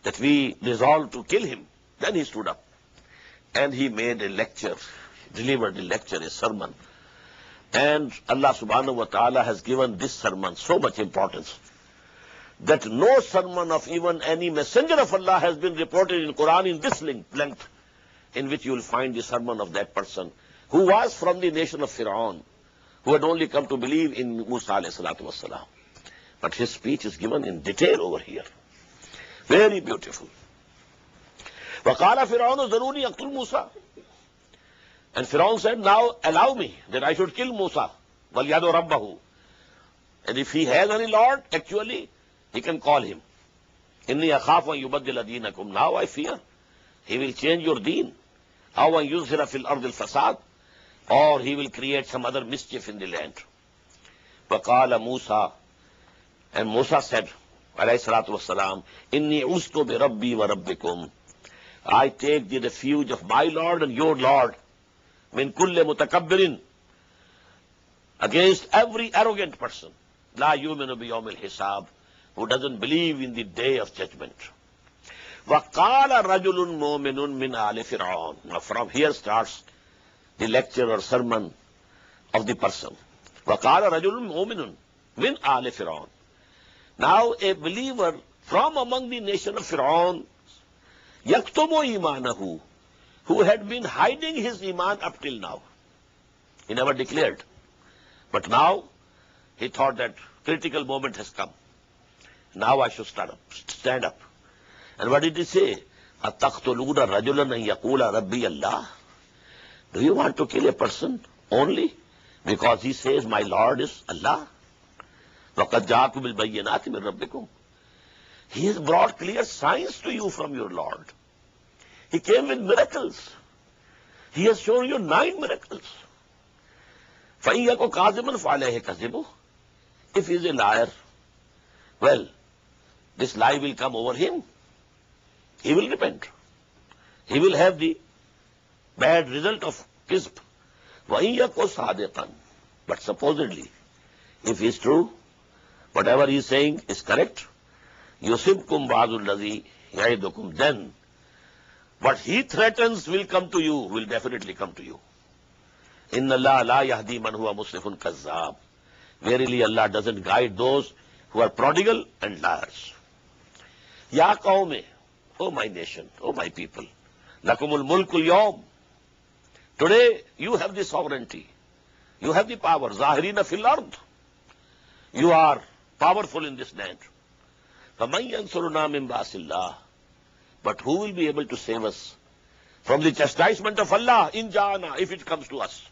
that we resolved to kill him, then he stood up. And he made a lecture, delivered a lecture, a sermon. And Allah subhanahu wa ta'ala has given this sermon so much importance that no sermon of even any messenger of Allah has been reported in Quran in this length, in which you will find the sermon of that person who was from the nation of Fir'aun, who had only come to believe in Musa alayhi salatu wasalam. But his speech is given in detail over here. Very beautiful. وَقَالَ فِرْعَوْنُ ذَرُونِي أَقْتُلْ مُوسَى. And Fir'aun said, now allow me that I should kill Musa. وَلْيَدْعُ رَبَّهُ. And if he has any Lord, actually, he can call him. إِنِّي أَخَافُ أَن يُبَدِّلَ دِينَكُمْ. Now I fear he will change your deen. أَوْ أَن يُظْهِرَ فِي الْأَرْضِ الْفَسَادِ. Or he will create some other mischief in the land. وَقَالَ مُوسَى. And Musa said, alayhi salatu wasalam, إِنِّي عُزْتُ بِرَبِّي وَرَبِّكُمْ. I take the refuge of my Lord and your Lord, min kulle mutakabbirin, against every arrogant person, la yuminu biyawmil hisab, who doesn't believe in the day of judgment. وَقَالَ رَجُلٌ مُؤْمِنٌ مِنْ آلِ فِرْعَوْنَ. Now from here starts the lecture or sermon of the person. وَقَالَ رَجُلٌ مُؤْمِنٌ مِنْ آلِ فِرْعَوْنَ. Now a believer from among the nation of Fir'aun, يَكْتُمُ إِيمَانَهُ, who had been hiding his iman up till now. He never declared. But now he thought that critical moment has come. Now I should stand up. And what did he say? أَتَقْتُلُونَ رَجُلًا أَن يَقُولَ رَبِّيَ اللَّهِ. Do you want to kill a person only because he says, my Lord is Allah? وَقَدْ جَاءَكُمْ بِالْبَيِّنَاتِ مِنْ رَبِّكُمْ. He has brought clear signs to you from your Lord. He came with miracles. He has shown you 9 miracles. فَإِن يَكُ كَاذِبًا فَعَلَيْهِ كَذِبُهُ. If he is a liar, well, this lie will come over him. He will repent. He will have the bad result of kizb. وَإِن يَكُ صَادِقًا. But supposedly, if he is true, whatever he is saying is correct, يُصِبْكُمْ بَعْضُ الَّذِي يَعِدُكُمْ. Then what he threatens will come to you, will definitely come to you. إِنَّ اللَّهَ لَا يَهْدِي مَنْ هُوَ مُسْرِفٌ كَذَّابٌ. Verily Allah doesn't guide those who are prodigal and liars. Ya qawme, O my nation, O my people, lakumul mulkul yawm. Today you have the sovereignty, you have the power. Zahirina fil ard. You are powerful in this land. فَمَنْ يَنْصُرُنَا مِنْ بَأْسِ اللَّهِ. But who will be able to save us from the chastisement of Allah in Jana, if it comes to us?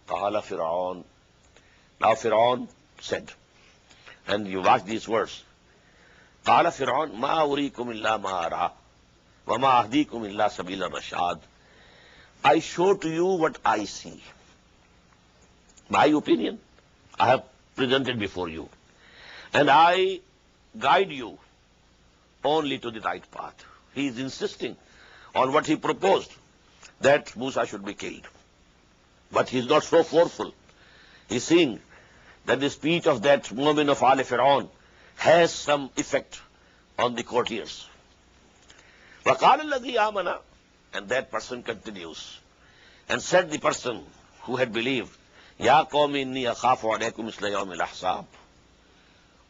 قَالَ فِرْعَوْنَ. Now Fir'aun said, and you watch these words. قَالَ فِرْعَوْنَ مَا أُرِيكُمْ إِلَّا مَا أَرَى وَمَا أَهْدِيكُمْ إِلَّا سَبِيلَ الرَّشَادِ. I show to you what I see. My opinion I have presented before you. and I guide you only to the right path. He is insisting on what he proposed, that Musa should be killed. But he is not so forceful. He is seeing that the speech of that woman of Al Fir'aun has some effect on the courtiers. وَقَالَ الَّذِي آمَنَ, and that person continues, and said the person who had believed, يَا قَوْمِ إِنِّي أَخَافُ عَلَيْكُمْ مِثْلَ يَوْمِ الْأَحْزَابِ,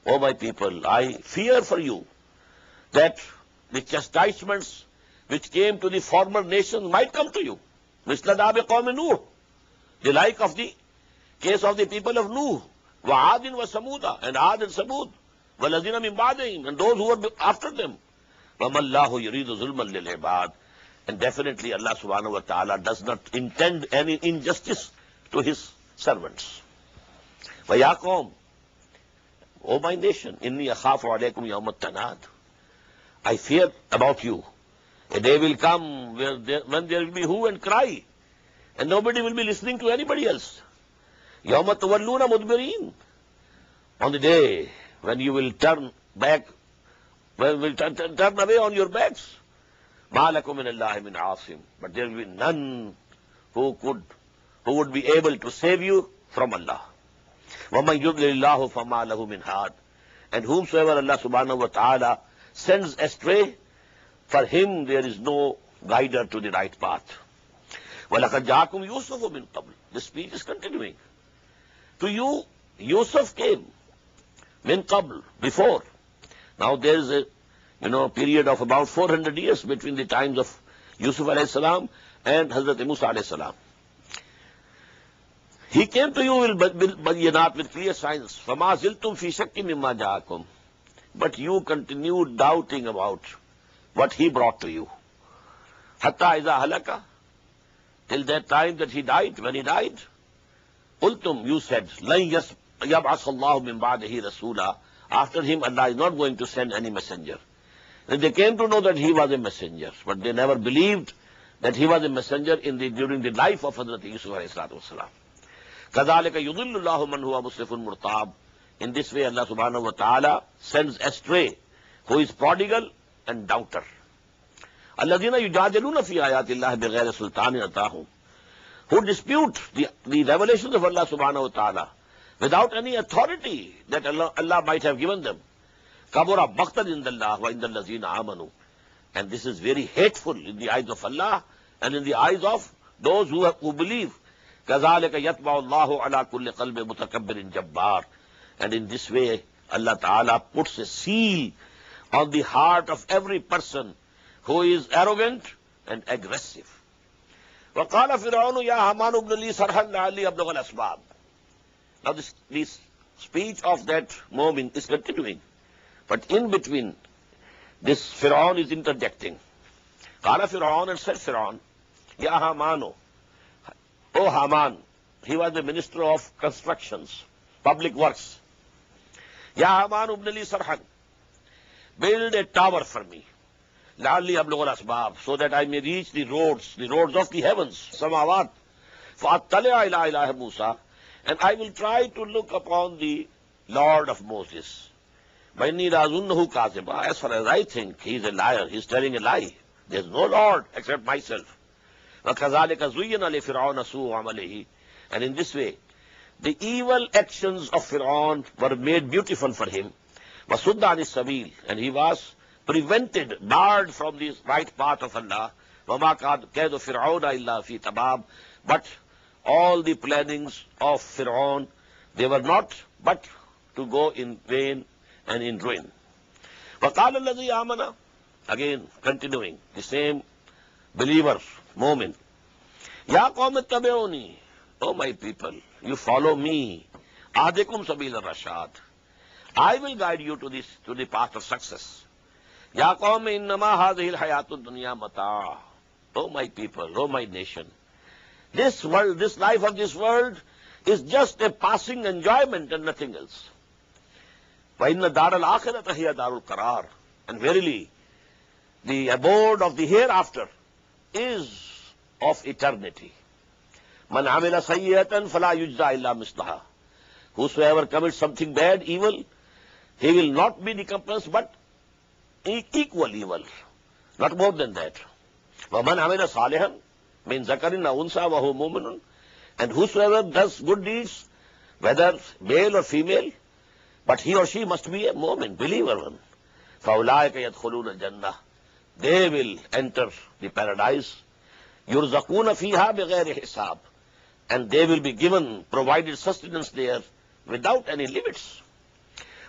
O my people, I fear for you that the chastisements which came to the former nations might come to you. مِثْلَ دَابِ قَوْمِ نُوحٍ, the like of the case of the people of Nuh, وَعَادٍ وَسَمُودَ, and Ad and Samud, وَالَّذِينَ مِن بَعْدِهِمْ, and those who were after them. وَمَا اللَّهُ يُرِيدُ ظُلْمًا لِلْعِبَادِ, and definitely Allah subhanahu wa ta'ala does not intend any injustice to his servants. وَيَا قَوْمِ, O my nation, إِنِّي أَخَافُ عَلَيْكُمْ يَوْمَ التَّنَادِ, I fear about you. A day will come when there will be hue and cry, and nobody will be listening to anybody else. يَوْمَ تَوَلُّونَ مُدْبِرِينَ, on the day when you will turn back, when will turn away on your backs. مَا لَكُم مِّنَ اللَّهِ مِنْ عَاصِمٍ, but there will be none who would be able to save you from Allah. وَمَنْ يُضْلِلِ اللَّهُ فَمَا لَهُ مِنْ هَادٍ, and whomsoever Allah subhanahu wa ta'ala sends astray, for him there is no guider to the right path. وَلَقَدْ جَاءَكُمْ يُوسُفُ مِنْ قَبْلِ, the speech is continuing. To you, Yusuf came, min qabl, before. Now there is a period of about 400 years between the times of Yusuf alayhi salam and Hazrat Musa alayhi salam. He came to you with clear signs. فَمَا زِلْتُمْ فِي شَكٍّ مِمَّا جَاءَكُمْ, but you continued doubting about what he brought to you. حَتَّى إِذَا هَلَكَ, till that time that he died, when he died. قُلْتُمْ, you said, لَنْ يَبْعَثَ اللَّهُ مِنْ بَعْدِهِ رَسُولًا, after him Allah is not going to send any messenger. And they came to know that he was a messenger, but they never believed that he was a messenger during the life of Hazrat Yusuf alayhi salatu wasalam. كَذَلِكَ يُضِلُّ اللَّهُ مَنْ هُوَ مُسْرِفٌ مُرْتَابٌ, in this way Allah subhanahu wa ta'ala sends astray who is prodigal and doubter. الَّذِينَ يُجَادِلُونَ فِي آيَاتِ اللَّهِ بِغَيْرِ سُلْطَانٍ أَتَاهُمْ, who dispute the revelations of Allah subhanahu wa ta'ala without any authority that Allah might have given them. كَبُرَ مَقْتًا عِندَ اللَّهِ وَعِندَ الَّذِينَ آمَنُوا, and this is very hateful in the eyes of Allah and in the eyes of those who believe. كَذَلِكَ يَطْبَعُ اللَّهُ عَلَى كُلِّ قَلْبِ مُتَكَبِّرٍ جَبَّارٍ, and in this way Allah Ta'ala puts a seal on the heart of every person who is arrogant and aggressive. وَقَالَ فِرْعَوْنُ يَا هَامَانُ ابْنِ لِي صَرْحًا لَعَلِّي أَبْلُغَ الْأَسْبَابَ. Now this speech of that moment is continuing, but in between this Fir'aun is interjecting. قَالَ فِرْعَوْنُ, and said Fir'aun, يَا هَامَانُ, O Haman, he was the minister of constructions, public works. يَا هَامَانُ ابْنِ لِي صَرْحًا, build a tower for me. لَعَلِّي أَبْلُغَ الْأَسْبَابَ, so that I may reach the roads of the heavens, samawat. فَأَطَّلِعَ إِلَىٰ إِلَٰهِ مُوسَىٰ, and I will try to look upon the Lord of Moses. وَإِنِّي لَأَظُنُّهُ كَاذِبًا, as far as I think, he is a liar, he is telling a lie. There is no Lord except myself. وَكَذَلِكَ زُيِّنَ لِفِرْعَوْنَ سُوءُ عَمَلِهِ, and in this way, the evil actions of Fir'aun were made beautiful for him. وَصُدَّ عَنِ السَّبِيلِ, and he was prevented, barred from the right path of Allah. وَمَا كَيْدُ فِرْعَوْنَ إِلَّا فِي تَبَابٍ, but all the plannings of Fir'aun, they were not but to go in vain and in ruin. وَقَالَ الَّذِي آمَنَ, again continuing, the same believer moment. يَا قَوْمِ اتَّبِعُونِي, O my people, you follow me. أَهْدِكُمْ سَبِيلَ الرَّشَادِ, I will guide you to the path of success. يَا قَوْمِ إِنَّمَا هَذِهِ الْحَيَاةُ الدُّنْيَا مَتَاعٌ, O my people, O my nation, this world, this life of this world is just a passing enjoyment and nothing else. وَإِنَّ دَارَ الْآخِرَةَ هِيَ دَارُ الْقَرَارِ, and verily the abode of the hereafter is of eternity. مَنْ عَمِلَ سَيِّئَةً فَلَا يُجْزَى إِلَّا مِثْلَهَا, whosoever commits something bad, evil, he will not be recompensed, but equal evil, not more than that. وَمَنْ عَمِلَ صَالِحًا مِنْ ذَكَرٍ أَوْ أُنْثَىٰ وَهُوَ مُؤْمِنٌ, and whosoever does good deeds, whether male or female, but he or she must be a mu'min, believer one. فَأُولَٰئِكَ يَدْخُلُونَ الْجَنَّةَ, they will enter the paradise. يُرْزَقُونَ فِيهَا بِغَيْرِ حِسَابٍ, and they will be given, provided sustenance there without any limits.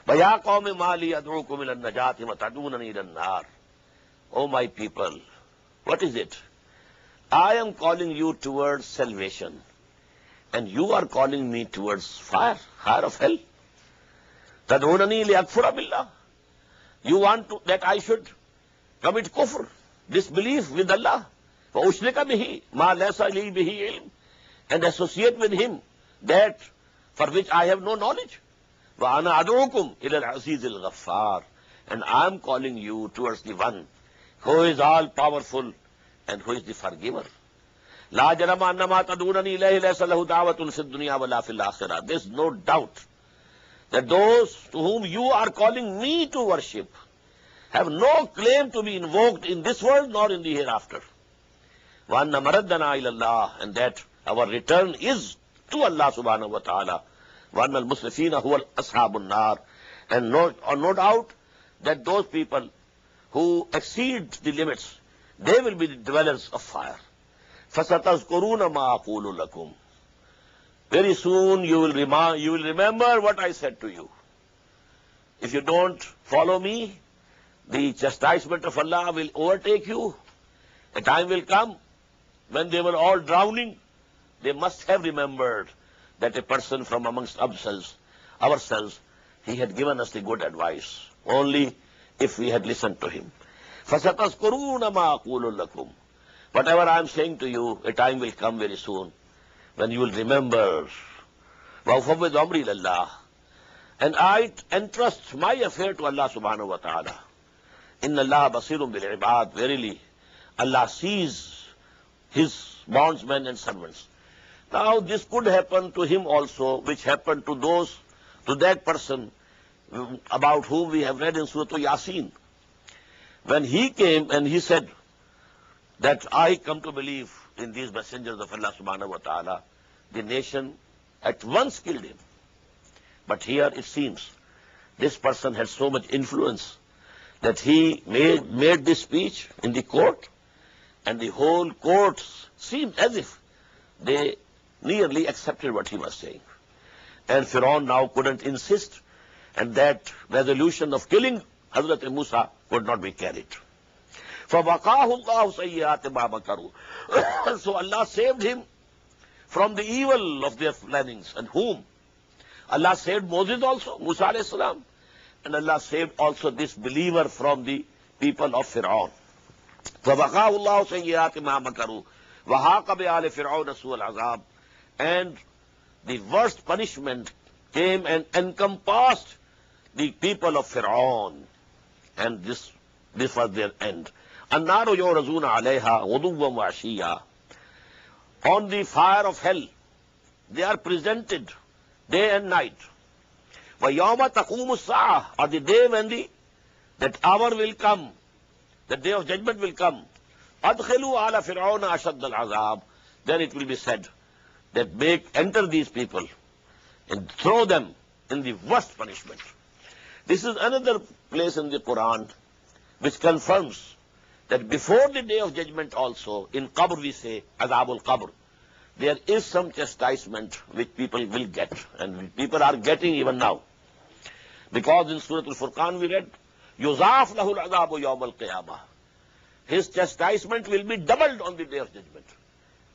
وَيَا قَوْمِ مَا لِي أَدْعُوكُمْ إِلَى النَّجَاةِ وَتَدْعُونَنِي إِلَى النَّارِ. O my people, what is it? I am calling you towards salvation, and you are calling me towards fire of hell. تَدْعُونَنِي لِأَكْفُرَ بِاللَّهِ. You want that I should commit kufr, disbelief with Allah, وَأُشْرِكَ بِهِ مَا لَيْسَ لِي بِهِ عِلْمٍ, and associate with him that for which I have no knowledge. وَأَنَا أَدْعُوكُمْ إِلَى الْعَزِيزِ الْغَفَّارِ, and I am calling you towards the one who is all powerful and who is the forgiver. لَا جَرَمَ أَنَّمَا تَدْعُونَنِي إِلَيْهِ لَيْسَ لَهُ دَعْوَةٌ فِي الدُّنْيَا وَلَا فِي الْآخِرَةِ. There is no doubt that those to whom you are calling me to worship have no claim to be invoked in this world nor in the hereafter. وَأَنَّ مَرَدَّنَا إِلَى اللَّهِ, and that our return is to Allah subhanahu wa ta'ala. وَأَنَّ الْمُسْرِفِينَ هُوَ أَصْحَابُ النَّارِ, and no doubt that those people who exceed the limits, they will be the dwellers of fire. فَسَتَذْكُرُونَ مَا أَقُولُ لَكُمْ. Very soon you will remember what I said to you. If you don't follow me, the chastisement of Allah will overtake you. A time will come when they were all drowning. They must have remembered that a person from amongst ourselves, he had given us the good advice, only if we had listened to him. فَسَتَذْكُرُونَ مَا أَقُولُ لَكُمْ. Whatever I am saying to you, a time will come very soon when you will remember. وَأُفَوِّضُ أَمْرِي إِلَى اللَّهِ, and I entrust my affair to Allah subhanahu wa ta'ala. إِنَّ اللَّهَ بَصِيرٌ بِالْعِبَادِ. Verily, Allah sees his bondsmen and servants. Now, this could happen to him also, which happened to that person about whom we have read in Surah Yasin. When he came and he said that I come to believe in these messengers of Allah subhanahu wa ta'ala, the nation at once killed him. But here it seems this person had so much influence that he made this speech in the court, and the whole court seemed as if they nearly accepted what he was saying. And Pharaoh now couldn't insist, and that resolution of killing Hazrat Musa could not be carried. فَوَقَاهُ اللَّهُ سَيِّئَاتِ مَا مَكَرُوا. So Allah saved him from the evil of their plannings. And whom? Allah saved Moses also, Musa alayhi salam. And Allah saved also this believer from the people of Pharaoh. فَوَقَاهُ اللَّهُ سَيِّئَاتِ مَا مَكَرُوا وَحَاقَ بِآلِ فِرْعَوْنَ سُوءُ الْعَذَابِ. And the worst punishment came and encompassed the people of Pharaoh. And this was their end. النَّارُ يُعْرَضُونَ عَلَيْهَا غُدُوًّا وَعَشِيًّا. On the fire of hell, they are presented day and night. وَيَوْمَ تَقُومُ السَّاعَةُ, or the day when that hour will come, the day of judgment will come. أَدْخِلُوا عَلَى فِرْعَوْنَ أَشَدَّ الْعَذَابِ. Then it will be said that enter these people and throw them in the worst punishment. This is another place in the Quran which confirms that before the day of judgment also, in Qabr we say, Azabul Qabr, there is some chastisement which people will get, and people are getting even now. Because in Surah Al-Furqan we read, يُضَاعَفْ لَهُ الْعَذَابُ يَوْمَ الْقِيَامَةِ. His chastisement will be doubled on the day of judgment.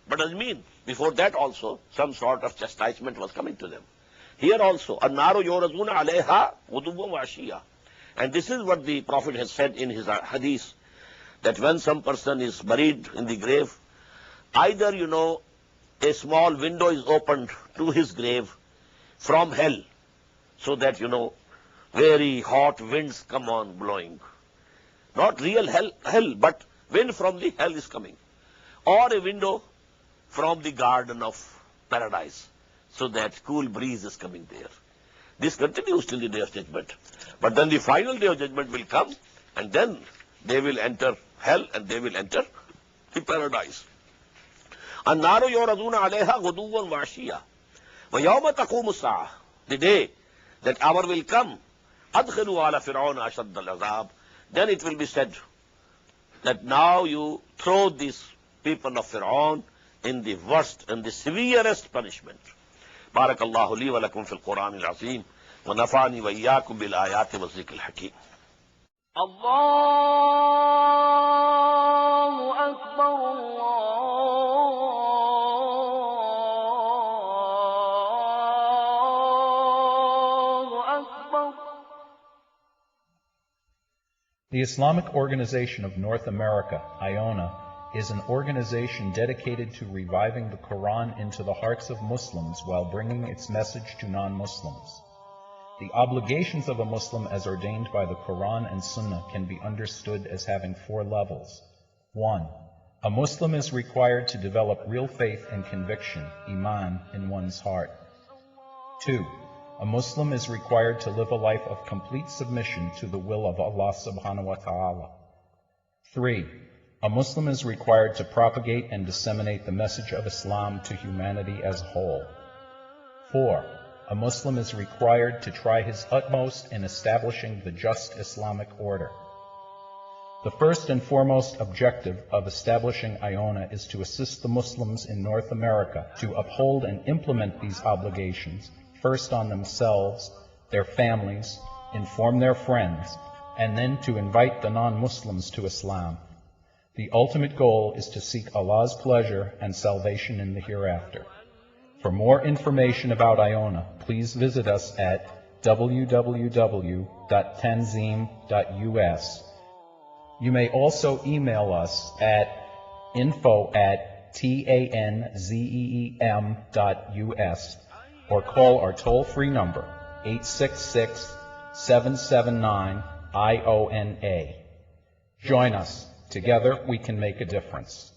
But does it mean, before that also, some sort of chastisement was coming to them. Here also, النَّارُ يُعْرَضُونَ عَلَيْهَا غُدُوًّا وَعَشِيًّا. And this is what the Prophet has said in his Hadith, that when some person is buried in the grave, either, a small window is opened to his grave from hell, so that, very hot winds come on blowing. Not real hell, but wind from the hell is coming. Or a window from the garden of paradise, so that cool breeze is coming there. This continues till the day of judgment. But then the final day of judgment will come, and then they will enter hell and they will enter the paradise. النار يعرضون عليها غدوا وعشيا ويوم تقوم الساعة, the day that hour will come, أدخلوا على فرعون أشد العذاب, then it will be said that now you throw these people of Fir'aun in the worst and the severest punishment. بارك الله لي ولكم في القرآن العظيم ونفعني وإياكم بالآيات والذكر الحكيم. الله أكبر الله أكبر. The Islamic Organization of North America, IONA, is an organization dedicated to reviving the Quran into the hearts of Muslims while bringing its message to non-Muslims. The obligations of a Muslim as ordained by the Quran and Sunnah can be understood as having 4 levels. 1. A Muslim is required to develop real faith and conviction, iman, in one's heart. 2. A Muslim is required to live a life of complete submission to the will of Allah subhanahu wa ta'ala. 3. A Muslim is required to propagate and disseminate the message of Islam to humanity as a whole. 4. A Muslim is required to try his utmost in establishing the just Islamic order. The first and foremost objective of establishing IONA is to assist the Muslims in North America to uphold and implement these obligations, first on themselves, their families, inform their friends, and then to invite the non-Muslims to Islam. The ultimate goal is to seek Allah's pleasure and salvation in the hereafter. For more information about IONA, please visit us at www.tanzim.us. You may also email us at info@tanzeem.us or call our toll-free number 866-779-IONA. Join us. Together we can make a difference.